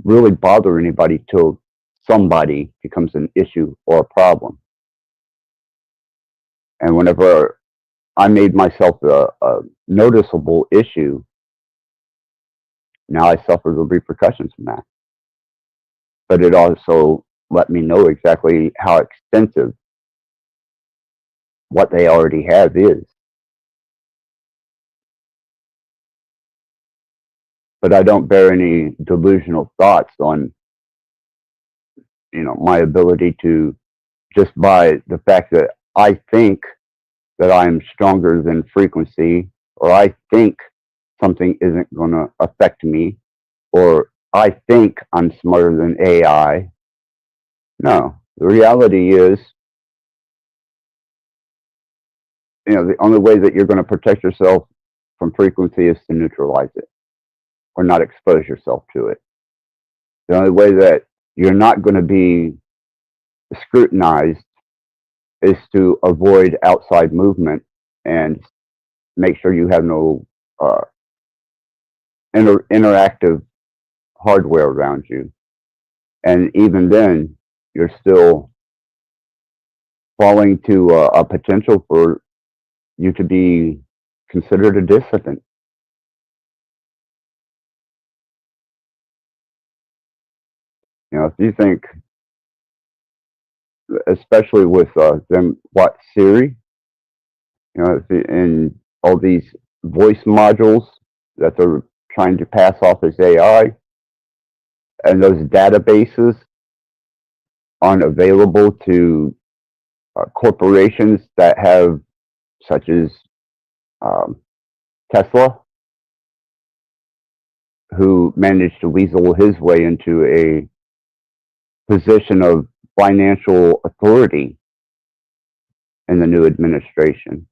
really bother anybody till somebody becomes an issue or a problem. And whenever I made myself a noticeable issue, now I suffer the repercussions from that. But it also let me know exactly how extensive what they already have is. But I don't bear any delusional thoughts on, you know, my ability to, just by the fact that I think that I'm stronger than frequency, or I think something isn't going to affect me, or I think I'm smarter than AI. No, the reality is, you know, the only way that you're going to protect yourself from frequency is to neutralize it or not expose yourself to it. The only way that you're not going to be scrutinized is to avoid outside movement and make sure you have no interactive hardware around you. And even then, you're still falling to a potential for you to be considered a dissident. You know, if you think, especially with them, what Siri, you know, and all these voice modules that they're trying to pass off as AI, and those databases aren't available to corporations that have, such as um, Tesla, who managed to weasel his way into a position of financial authority in the new administration.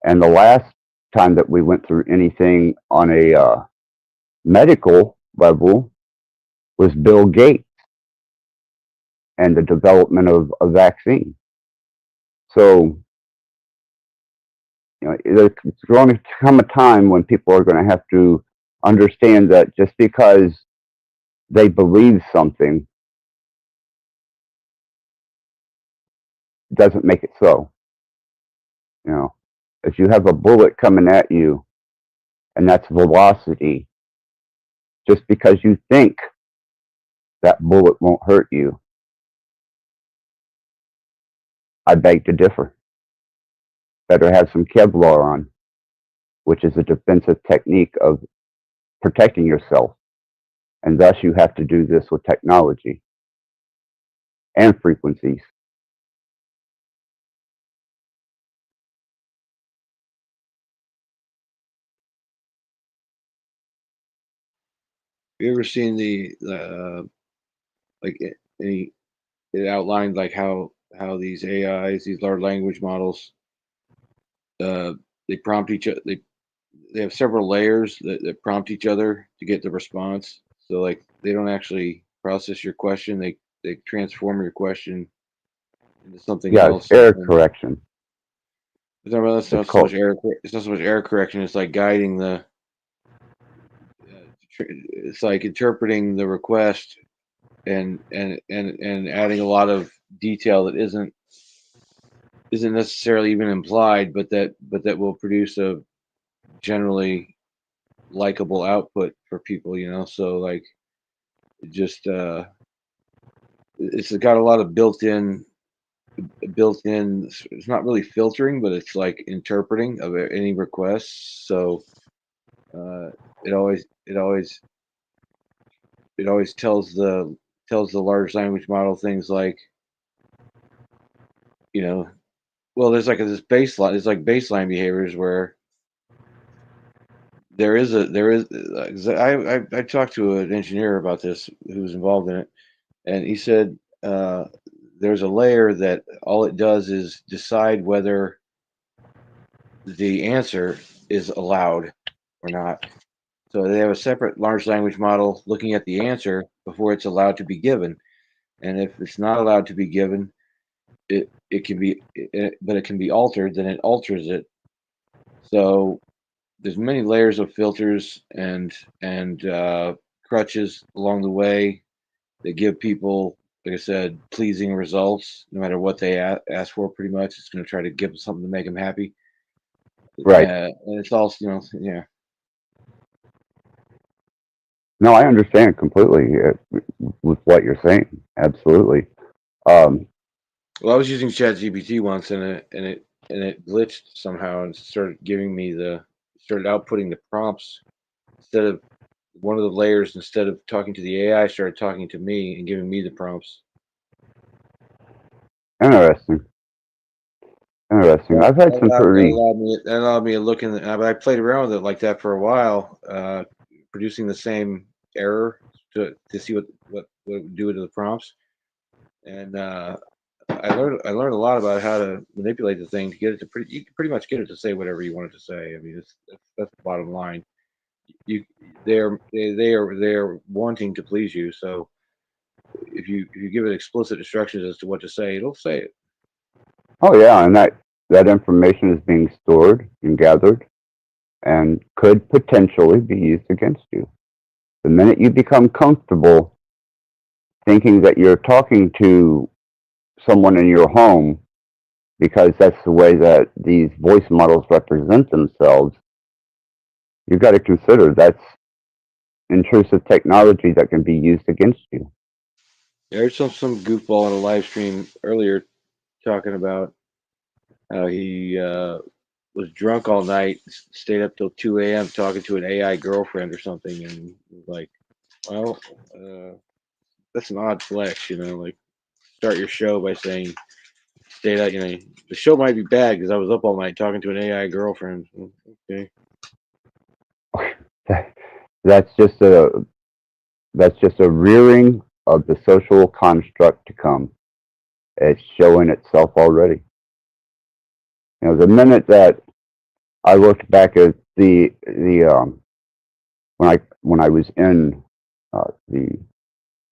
And the last time that we went through anything on a medical level was Bill Gates and the development of a vaccine. So, you know, there's going to come a time when people are going to have to understand that just because they believe something doesn't make it so. You know, if you have a bullet coming at you and that's velocity, just because you think that bullet won't hurt you, I beg to differ. Better have some Kevlar on, which is a defensive technique of protecting yourself. And thus you have to do this with technology and frequencies. You ever seen like any? It outlined like how these AIs, these large language models, uh, they prompt each other. They have several layers that prompt each other to get the response. So like they don't actually process your question. They transform your question into something Yeah, it's else. error And correction. that's It's not so much called, error. It's not so much error correction. It's like guiding the. It's like interpreting the request and adding a lot of detail that isn't necessarily even implied, but that will produce a generally likable output for people. You know, so like it just it's got a lot of built-in. It's not really filtering, but it's like interpreting of any requests. So uh, it always it always it always tells the large language model things like, you know, well, there's like this baseline. There's like baseline behaviors where there is. I talked to an engineer about this who was involved in it, and he said there's a layer that all it does is decide whether the answer is allowed or not. So they have a separate large language model looking at the answer before it's allowed to be given, and if it's not allowed to be given, it can be, but it can be altered. Then it alters it. So there's many layers of filters and crutches along the way that give people, like I said, pleasing results. No matter what they ask for, pretty much, it's going to try to give them something to make them happy. right. And it's also, yeah. No, I understand completely with what you're saying. Absolutely. Um, Well, I was using ChatGPT once, and it glitched somehow and started giving me started outputting the prompts instead of one of the layers. Instead of talking to the AI, started talking to me and giving me the prompts. Interesting. Interesting. I've had some pretty. That allowed me to look in. But I played around with it like that for a while, producing the same error to see what would do to the prompts. And I learned a lot about how to manipulate the thing to get it to you can pretty much get it to say whatever you want it to say. I mean, that's the bottom line. they're wanting to please you. So if you give it explicit instructions as to what to say, it'll say it. Oh yeah, and that information is being stored and gathered and could potentially be used against you. The minute you become comfortable thinking that you're talking to someone in your home because that's the way that these voice models represent themselves, you've got to consider that's intrusive technology that can be used against you. There's some goofball in a live stream earlier talking about how he was drunk all night, stayed up till 2 a.m. talking to an AI girlfriend or something, and was like, well, that's an odd flex, like start your show by saying, stayed out, the show might be bad because I was up all night talking to an AI girlfriend. Okay. That's just a rearing of the social construct to come. It's showing itself already. The minute that I looked back at the when I was in the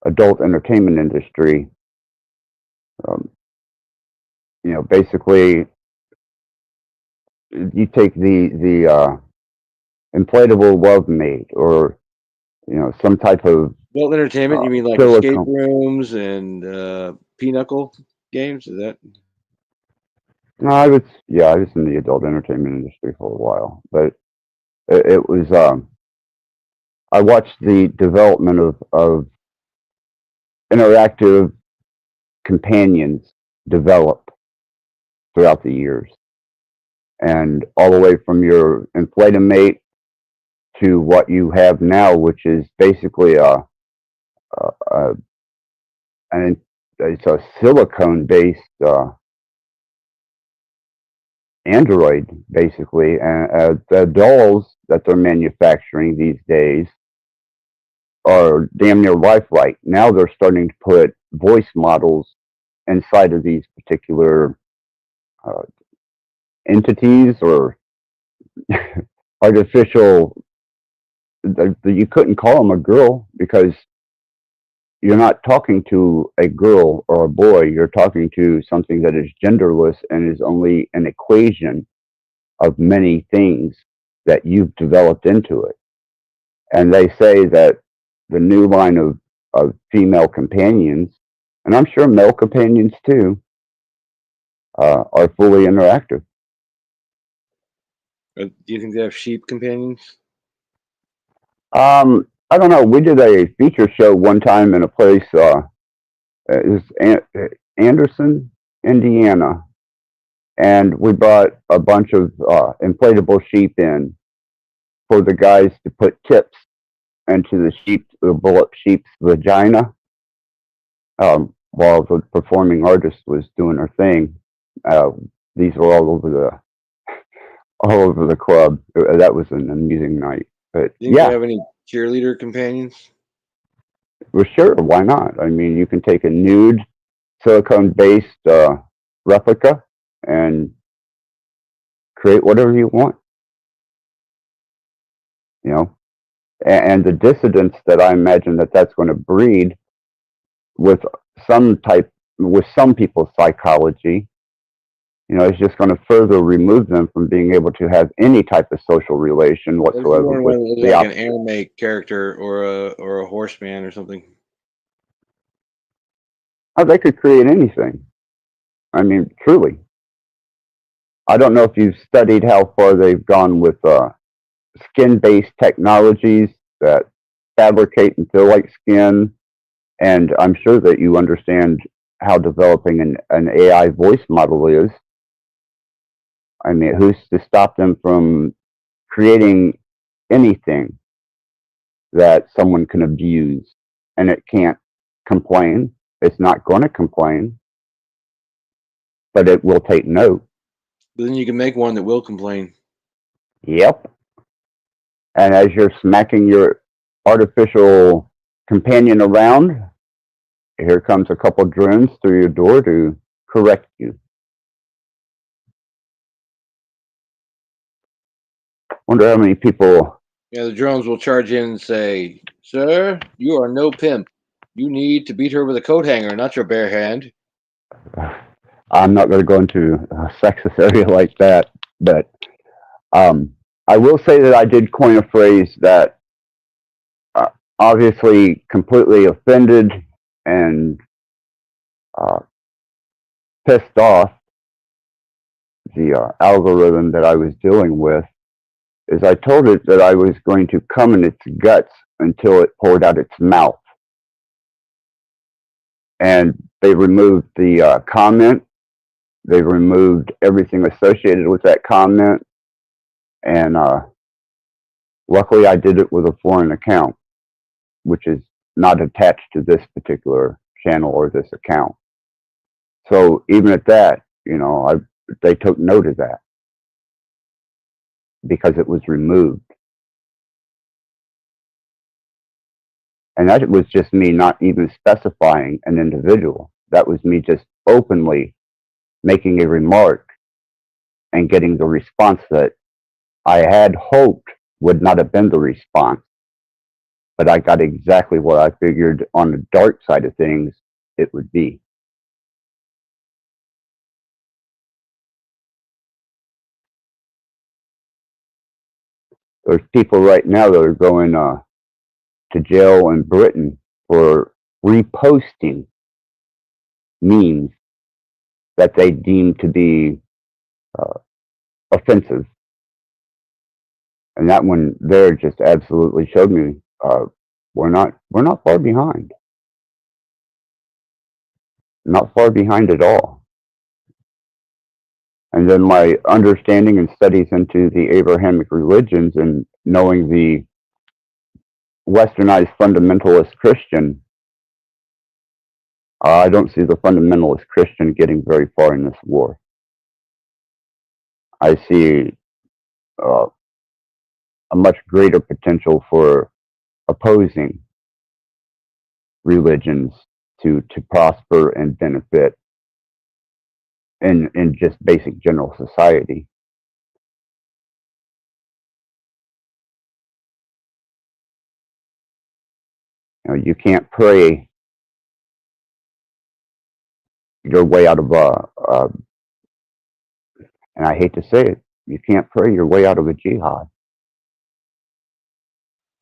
adult entertainment industry, basically you take the inflatable love mate or some type of Adult entertainment, you mean like escape silicone. rooms and pinochle games? Is that? No, I was in the adult entertainment industry for a while, but it was I watched the development of interactive companions develop throughout the years, and all the way from your inflatimate to what you have now, which is basically it's a silicone based Android, basically, and the dolls that they're manufacturing these days are damn near lifelike. Now they're starting to put voice models inside of these particular uh, entities or artificial. You couldn't call them a girl because you're not talking to a girl or a boy. You're talking to something that is genderless and is only an equation of many things that you've developed into it. And they say that the new line of female companions, and I'm sure male companions too, are fully interactive. Do you think they have sheep companions? I don't know. We did a feature show one time in a place, it was Anderson, Indiana, and we brought a bunch of inflatable sheep in for the guys to put tips into the bullet sheep's vagina, while the performing artist was doing her thing. These were all over the club. That was an amusing night. But Do you think they have any cheerleader companions? well, sure. Why not? I mean, you can take a nude silicone-based replica and create whatever you want. And the dissidence that I imagine that's going to breed with some people's psychology, it's just going to further remove them from being able to have any type of social relation whatsoever with the like an anime character or a horseman or something. Oh, they could create anything. I mean, truly. I don't know if you've studied how far they've gone with skin-based technologies that fabricate and feel like skin, and I'm sure that you understand how developing an AI voice model is. I mean, who's to stop them from creating anything that someone can abuse and it can't complain? It's not going to complain, but it will take note. But then you can make one that will complain. Yep. And as you're smacking your artificial companion around, here comes a couple drones through your door to correct you. Wonder how many people Yeah, the drones will charge in and say, "Sir, you are no pimp. You need to beat her with a coat hanger, not your bare hand." I'm not going to go into a sexist area like that, but um, I will say that I did coin a phrase that uh, obviously completely offended and uh, pissed off the algorithm that I was dealing with. Is I told it that I was going to come in its guts until it poured out its mouth, and they removed the comment. They removed everything associated with that comment, and luckily I did it with a foreign account, which is not attached to this particular channel or this account. So even at that, they took note of that because it was removed. And that was just me not even specifying an individual. That was me just openly making a remark and getting the response that I had hoped would not have been the response. But I got exactly what I figured on the dark side of things it would be. There's people right now that are going to jail in Britain for reposting memes that they deem to be uh, offensive. And that one there just absolutely showed me we're not far behind. Not far behind at all. And then my understanding and studies into the Abrahamic religions and knowing the westernized fundamentalist Christian, I don't see the fundamentalist Christian getting very far in this war. I see uh, a much greater potential for opposing religions to prosper and benefit in just basic general society. You can't pray your way out of and I hate to say it, you can't pray your way out of a jihad.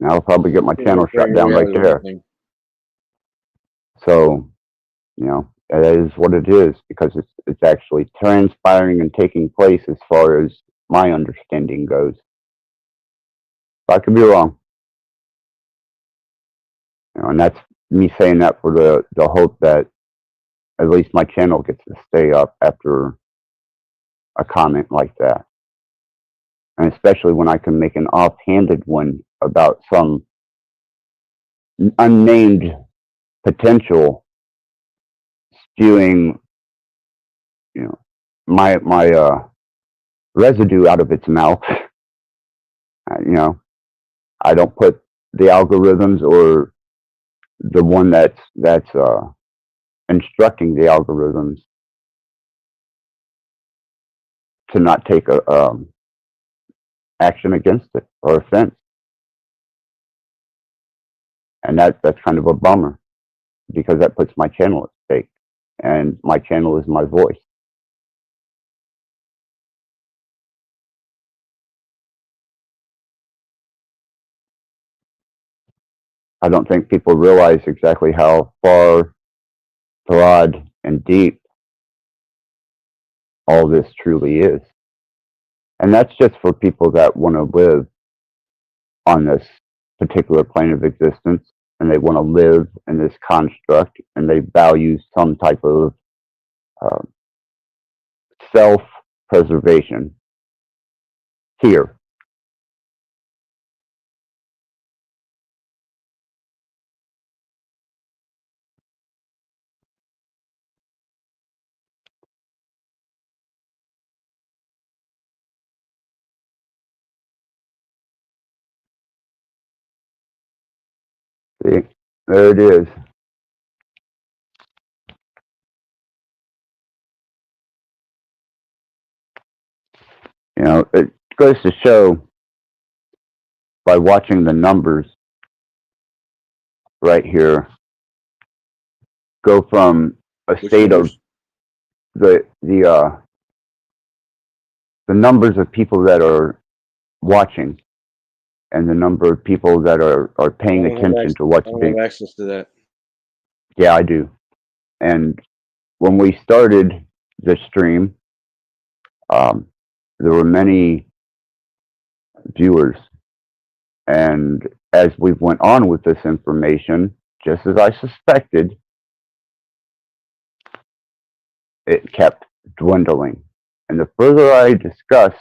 And I'll probably get my channel shut down right there. So, that is what it is because it's actually transpiring and taking place as far as my understanding goes. I could be wrong. And that's me saying that for the hope that at least my channel gets to stay up after a comment like that. And especially when I can make an offhanded one about some unnamed potential spewing, my residue out of its mouth. I don't put the algorithms or the one that's instructing the algorithms to not take action against it or offense, and that's kind of a bummer because that puts my channel at stake, and my channel is my voice. I don't think people realize exactly how far, broad, and deep all this truly is. And that's just for people that want to live on this particular plane of existence and they want to live in this construct and they value some type of self-preservation here. See, there it is. It goes to show by watching the numbers right here go from a Which state numbers? of the numbers of people that are watching and the number of people that are paying attention to I what's don't being. have access to that. Yeah, I do. And when we started the stream, there were many viewers, and as we went on with this information, just as I suspected, it kept dwindling. And the further I discuss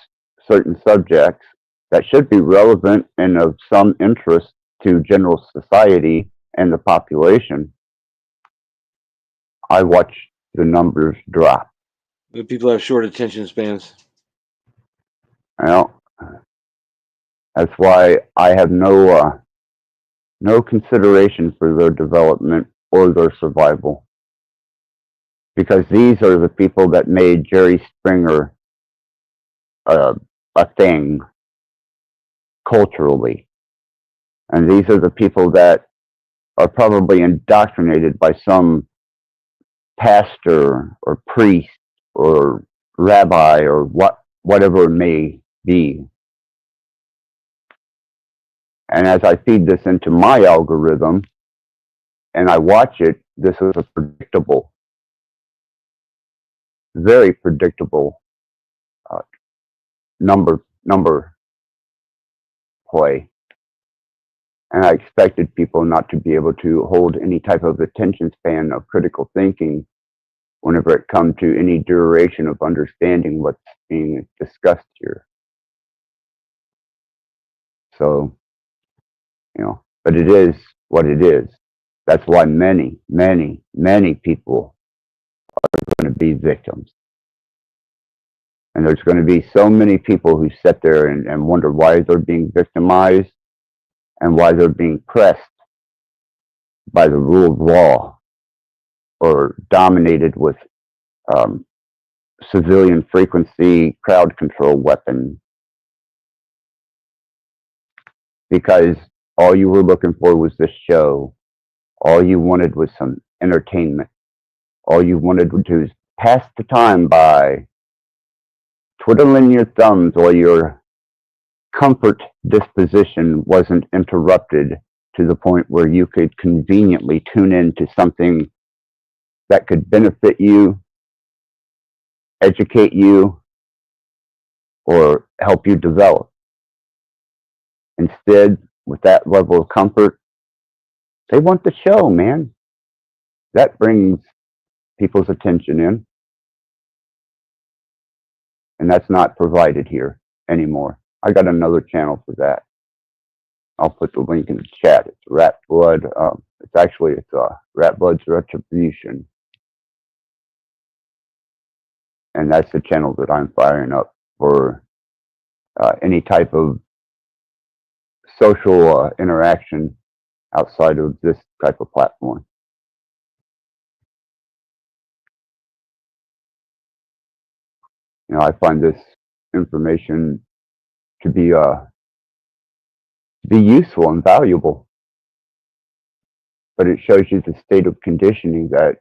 certain subjects that should be relevant and of some interest to general society and the population, I watch the numbers drop. The people have short attention spans. Well, that's why I have no consideration for their development or their survival. Because these are the people that made Jerry Springer a thing culturally. And these are the people that are probably indoctrinated by some pastor or priest or rabbi or whatever it may be. And as I feed this into my algorithm and I watch it, this is a predictable, very predictable number play. And I expected people not to be able to hold any type of attention span of critical thinking whenever it comes to any duration of understanding what's being discussed here. So, but it is what it is. That's why many, many, many people are going to be victims. And there's going to be so many people who sit there and wonder why they're being victimized and why they're being pressed by the rule of law or dominated with civilian frequency crowd control weapon. Because all you were looking for was this show. All you wanted was some entertainment. All you wanted to pass the time by twiddling your thumbs while your comfort disposition wasn't interrupted to the point where you could conveniently tune in to something that could benefit you, educate you, or help you develop. Instead, with that level of comfort, they want the show, man. That brings people's attention in. And that's not provided here anymore. I got another channel for that. I'll put the link in the chat. It's Rattblood. It's Rattblood's Retribution. And that's the channel that I'm firing up for any type of social interaction outside of this type of platform. I find this information to be useful and valuable, but it shows you the state of conditioning that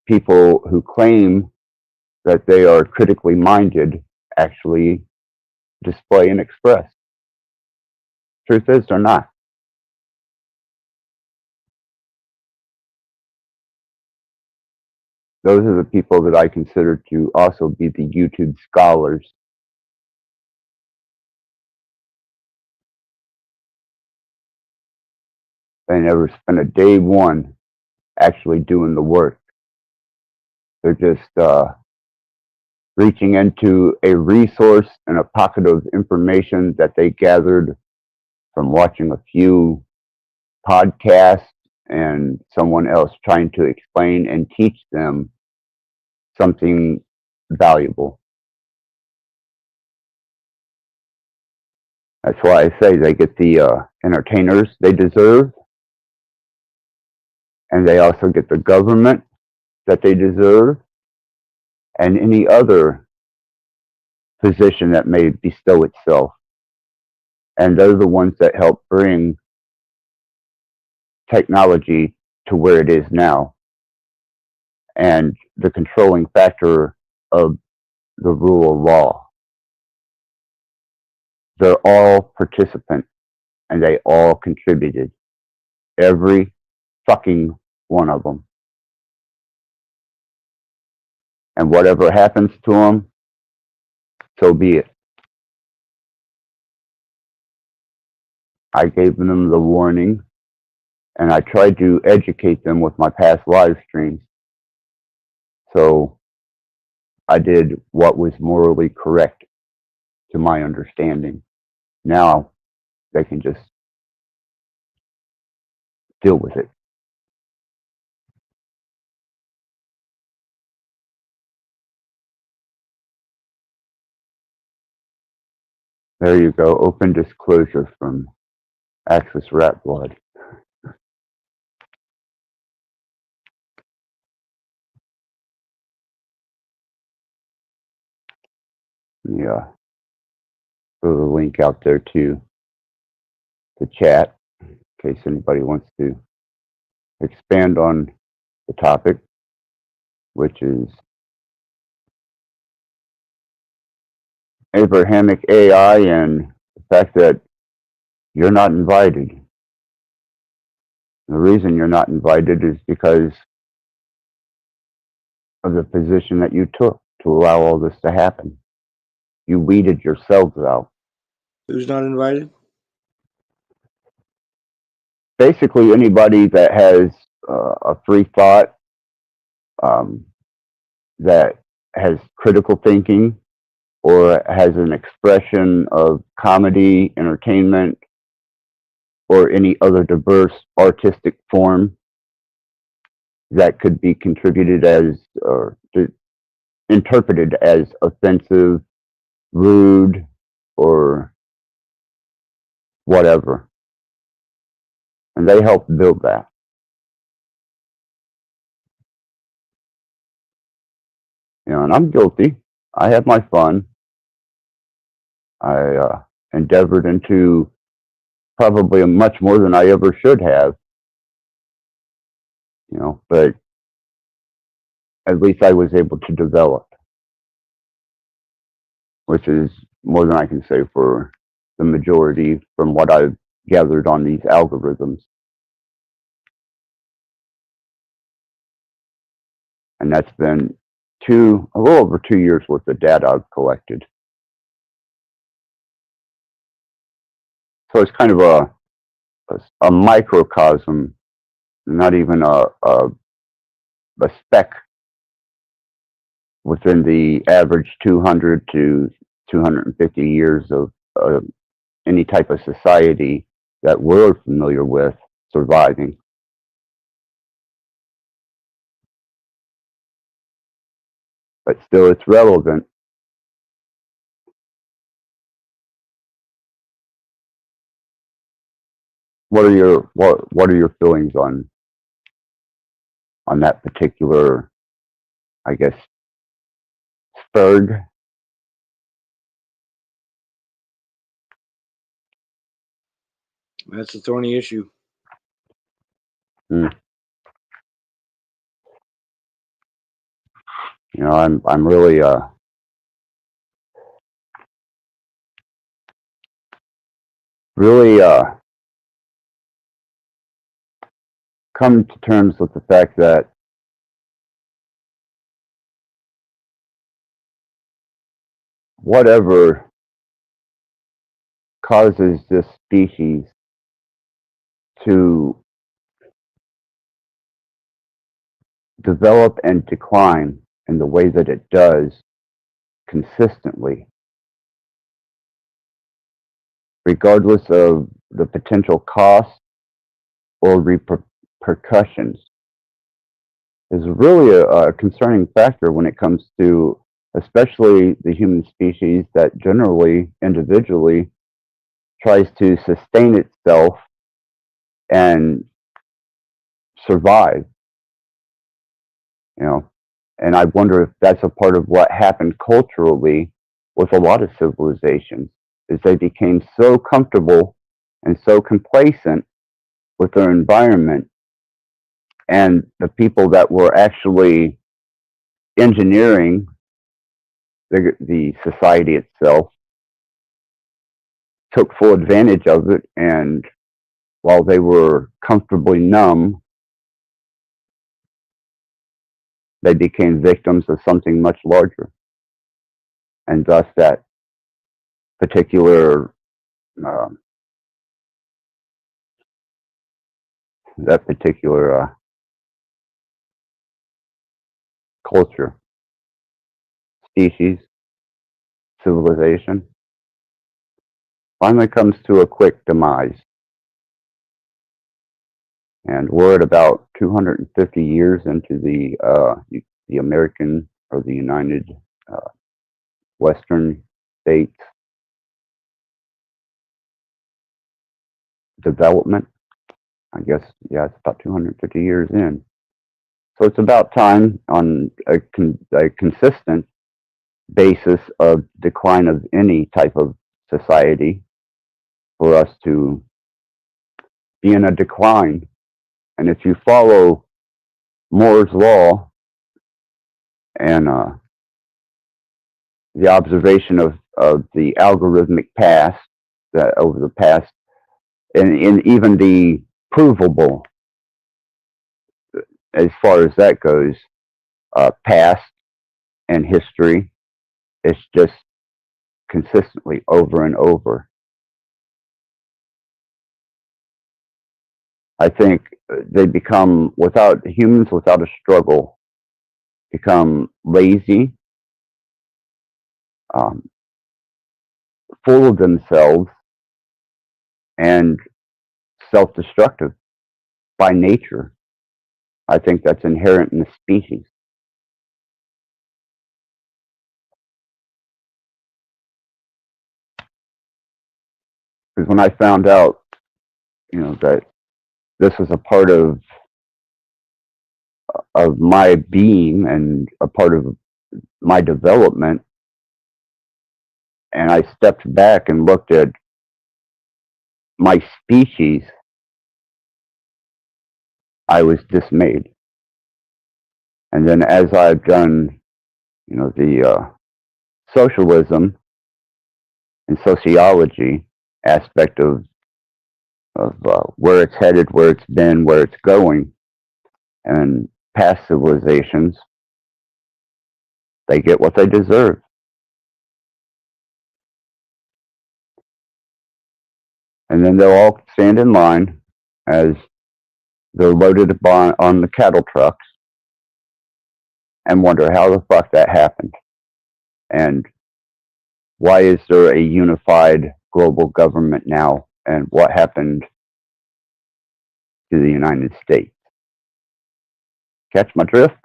people who claim that they are critically minded actually display and express. Truth is, they're not. Those are the people that I consider to also be the YouTube scholars. They never spend a day one actually doing the work. They're just reaching into a resource and a pocket of information that they gathered from watching a few podcasts and someone else trying to explain and teach them something valuable. That's why I say they get the entertainers they deserve, and they also get the government that they deserve, and any other position that may bestow itself And they're the ones that help bring technology to where it is now. And the controlling factor of the rule of law. They're all participants and they all contributed. Every fucking one of them. And whatever happens to them, so be it. I gave them the warning and I tried to educate them with my past live streams. So I did what was morally correct to my understanding. Now they can just deal with it. There you go. Open disclosure from Axis Rattblood. Yeah. Throw the link out there to the chat in case anybody wants to expand on the topic, which is Abrahamic AI and the fact that you're not invited. The reason you're not invited is because of the position that you took to allow all this to happen. You weeded yourselves out. Who's not invited? Basically, anybody that has a free thought, that has critical thinking, or has an expression of comedy, entertainment, or any other diverse artistic form that could be contributed as or interpreted as offensive, rude, or whatever. And they help build that. You know, and I'm guilty. I had my fun. I endeavored into probably much more than I ever should have. You know, but at least I was able to develop, which is more than I can say for the majority from what I've gathered on these algorithms. And that's been a little over 2 years worth of data I've collected. So it's kind of a microcosm, not even a speck within the average 200 to 250 years of any type of society that we're familiar with surviving. But still, it's relevant. What are your feelings on that particular, I guess, spurg? That's a thorny issue. You know, I'm really come to terms with the fact that whatever causes this species to develop and decline in the way that it does consistently, regardless of the potential costs or repercussions, is really a concerning factor when it comes to especially the human species that generally, individually, tries to sustain itself and survive. You know, and I wonder if that's a part of what happened culturally with a lot of civilizations. is they became so comfortable and so complacent with their environment, and the people that were actually engineering the society itself took full advantage of it, and while they were comfortably numb, they became victims of something much larger. And thus particular uh, that particular culture, species, civilization finally comes to a quick demise. And we're at about 250 years into the American or the United Western States development. I guess, yeah, it's about 250 years in. So it's about time, on a consistent basis of decline of any type of society, for us to be in a decline. And if you follow Moore's law and the observation of the algorithmic past, that over the past, and even the provable, as far as that goes, past and history, it's just consistently over and over. I think they become, humans without a struggle, become lazy, full of themselves, and self-destructive by nature. I think that's inherent in the species. Because when I found out, that this was a part of my being and a part of my development, and I stepped back and looked at my species, I was dismayed. And then as I've done, the socialism and sociology aspect of where it's headed, where it's been, where it's going, and past civilizations, they get what they deserve. And then they'll all stand in line as they're loaded on the cattle trucks and wonder how the fuck that happened. And why is there a unified global government now? And what happened to the United States? Catch my drift?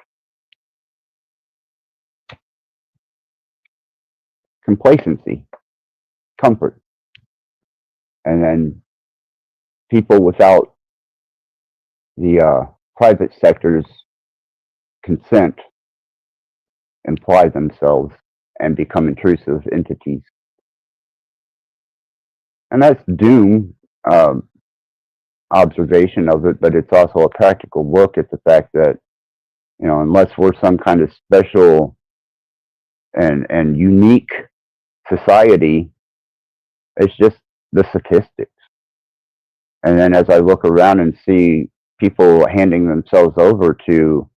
Complacency, comfort. And then people without the private sector's consent imply themselves and become intrusive entities. And that's doom observation of it, but it's also a practical look at the fact that, unless we're some kind of special and unique society, it's just the statistics. And then as I look around and see people handing themselves over to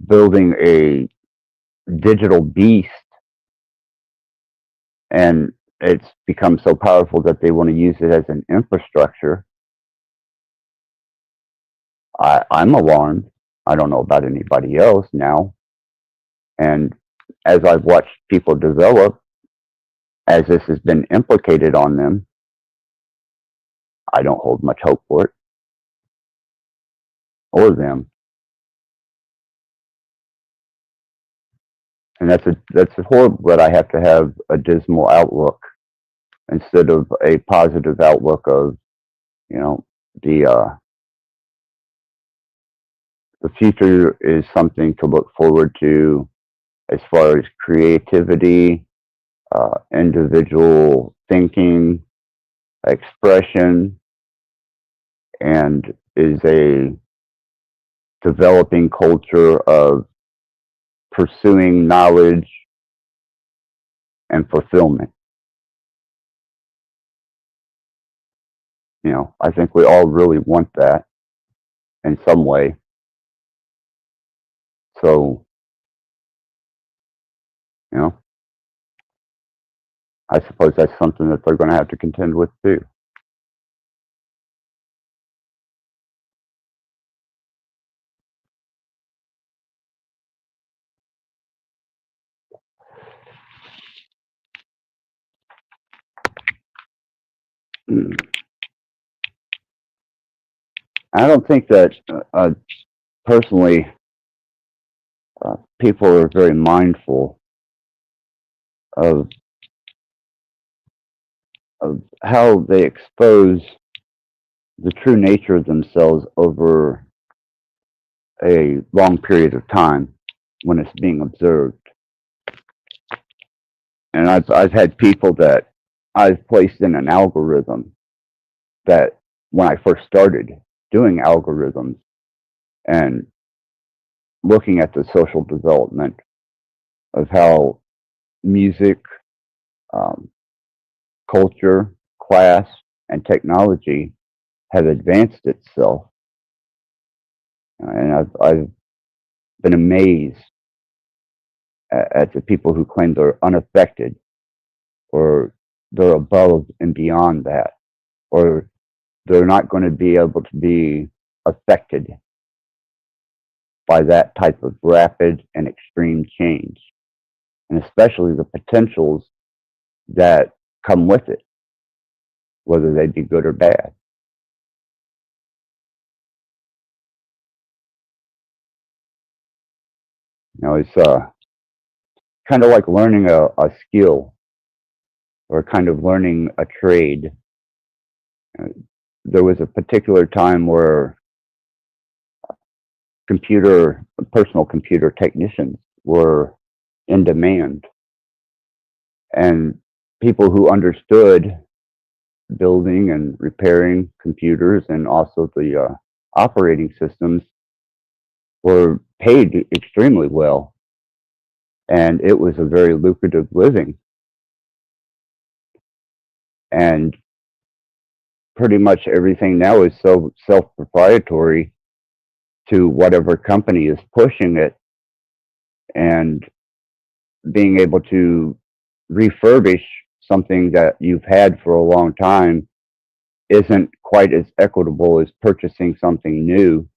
building a digital beast, and it's become so powerful that they want to use it as an infrastructure, I'm alarmed. I don't know about anybody else now. And as I've watched people develop, as this has been implicated on them, I don't hold much hope for it or them. And that's horrible that I have to have a dismal outlook instead of a positive outlook of, the future is something to look forward to as far as creativity, individual thinking, expression, and is a developing culture of pursuing knowledge and fulfillment. I think we all really want that in some way. So, I suppose that's something that they're going to have to contend with too. I don't think that personally people are very mindful of how they expose the true nature of themselves over a long period of time when it's being observed. And I've had people that I've placed in an algorithm that when I first started doing algorithms and looking at the social development of how music, culture, class, and technology have advanced itself. And I've been amazed at the people who claim they're unaffected or they're above and beyond that, or they're not going to be able to be affected by that type of rapid and extreme change, and especially the potentials that come with it, whether they be good or bad. It's kind of like learning a skill or kind of learning a trade. There was a particular time where personal computer technicians were in demand, and people who understood building and repairing computers and also the operating systems were paid extremely well, and it was a very lucrative living. And pretty much everything now is so self-proprietary to whatever company is pushing it, and being able to refurbish something that you've had for a long time isn't quite as equitable as purchasing something new.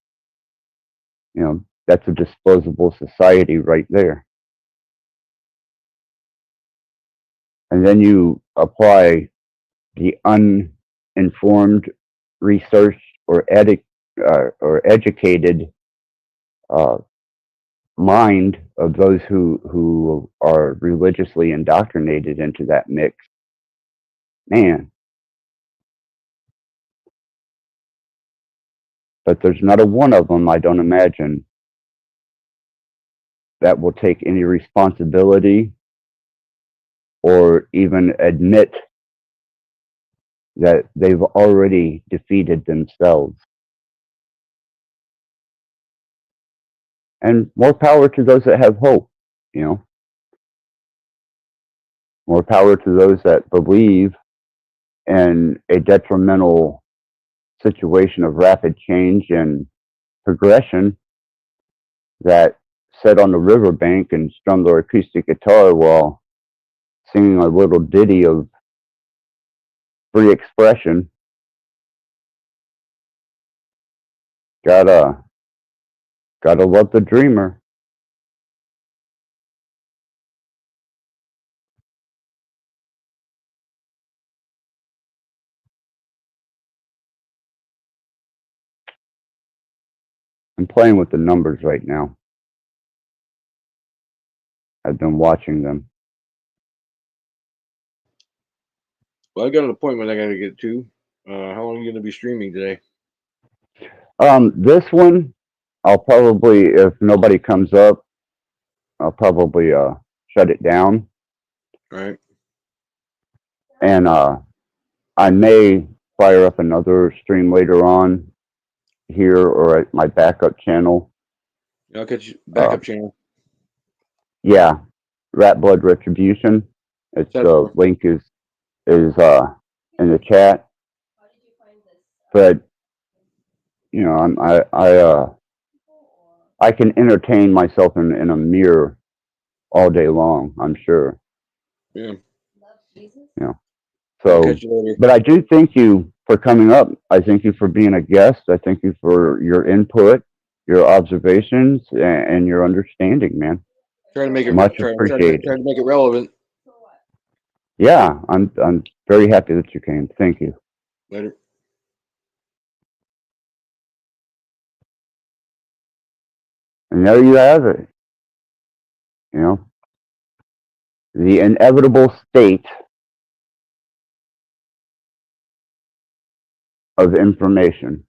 That's a disposable society right there. And then you apply the uninformed research or educated mind of those who are religiously indoctrinated into that mix. Man. But there's not a one of them, I don't imagine, that will take any responsibility or even admit that they've already defeated themselves. And more power to those that have hope, More power to those that believe in a detrimental situation of rapid change and progression that sit on the riverbank and strum their acoustic guitar while singing a little ditty of free expression. Gotta love the dreamer. I'm playing with the numbers right now. I've been watching them. Well, I got an appointment I got to get to. How long are you going to be streaming today? This one, I'll probably, if nobody comes up, I'll probably shut it down. All right. And I may fire up another stream later on here or at my backup channel. I'll catch you backup channel. Yeah, Rattblood Retribution. It's Set the for. link is in the chat. But you know, I can entertain myself in a mirror all day long. I'm sure. Yeah. You know. I'll So, catch you later. but I do thank you for coming up. I thank you for being a guest. I thank you for your input, your observations, and your understanding, man. Try to make it Much try appreciated. to make it relevant. Yeah, I'm very happy that you came. Thank you. Later. And there you have it. You know, the inevitable state of information.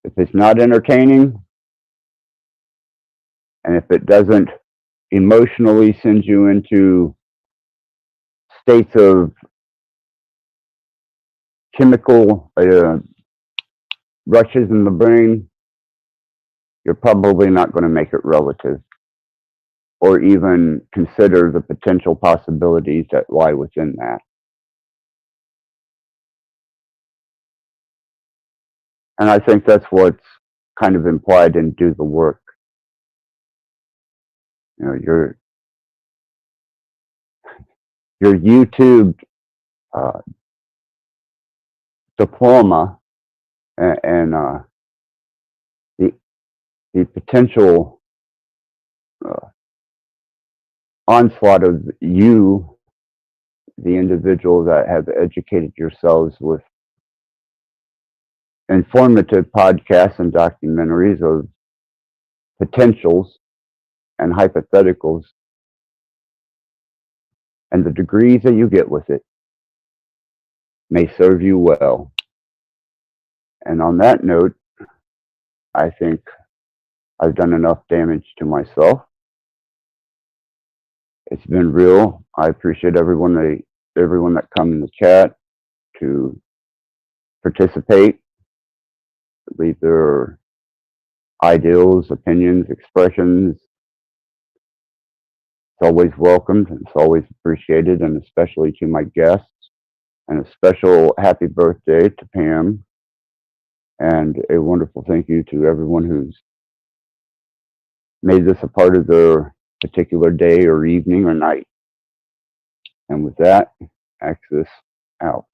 If it's not entertaining, and if it doesn't emotionally send you into states of chemical rushes in the brain, you're probably not going to make it relative or even consider the potential possibilities that lie within that. And I think that's what's kind of implied in Do the Work. You know, your YouTube diploma and the potential onslaught of you, the individual that have educated yourselves with informative podcasts and documentaries of potentials and hypotheticals, and the degrees that you get with it may serve you well. And on that note, I think I've done enough damage to myself. It's been real. I appreciate everyone that come in the chat to participate, leave their ideals, opinions, expressions. It's always welcomed and it's always appreciated, and especially to my guests. And a special happy birthday to Pam, and a wonderful thank you to everyone who's made this a part of their particular day or evening or night. And with that, Axis out.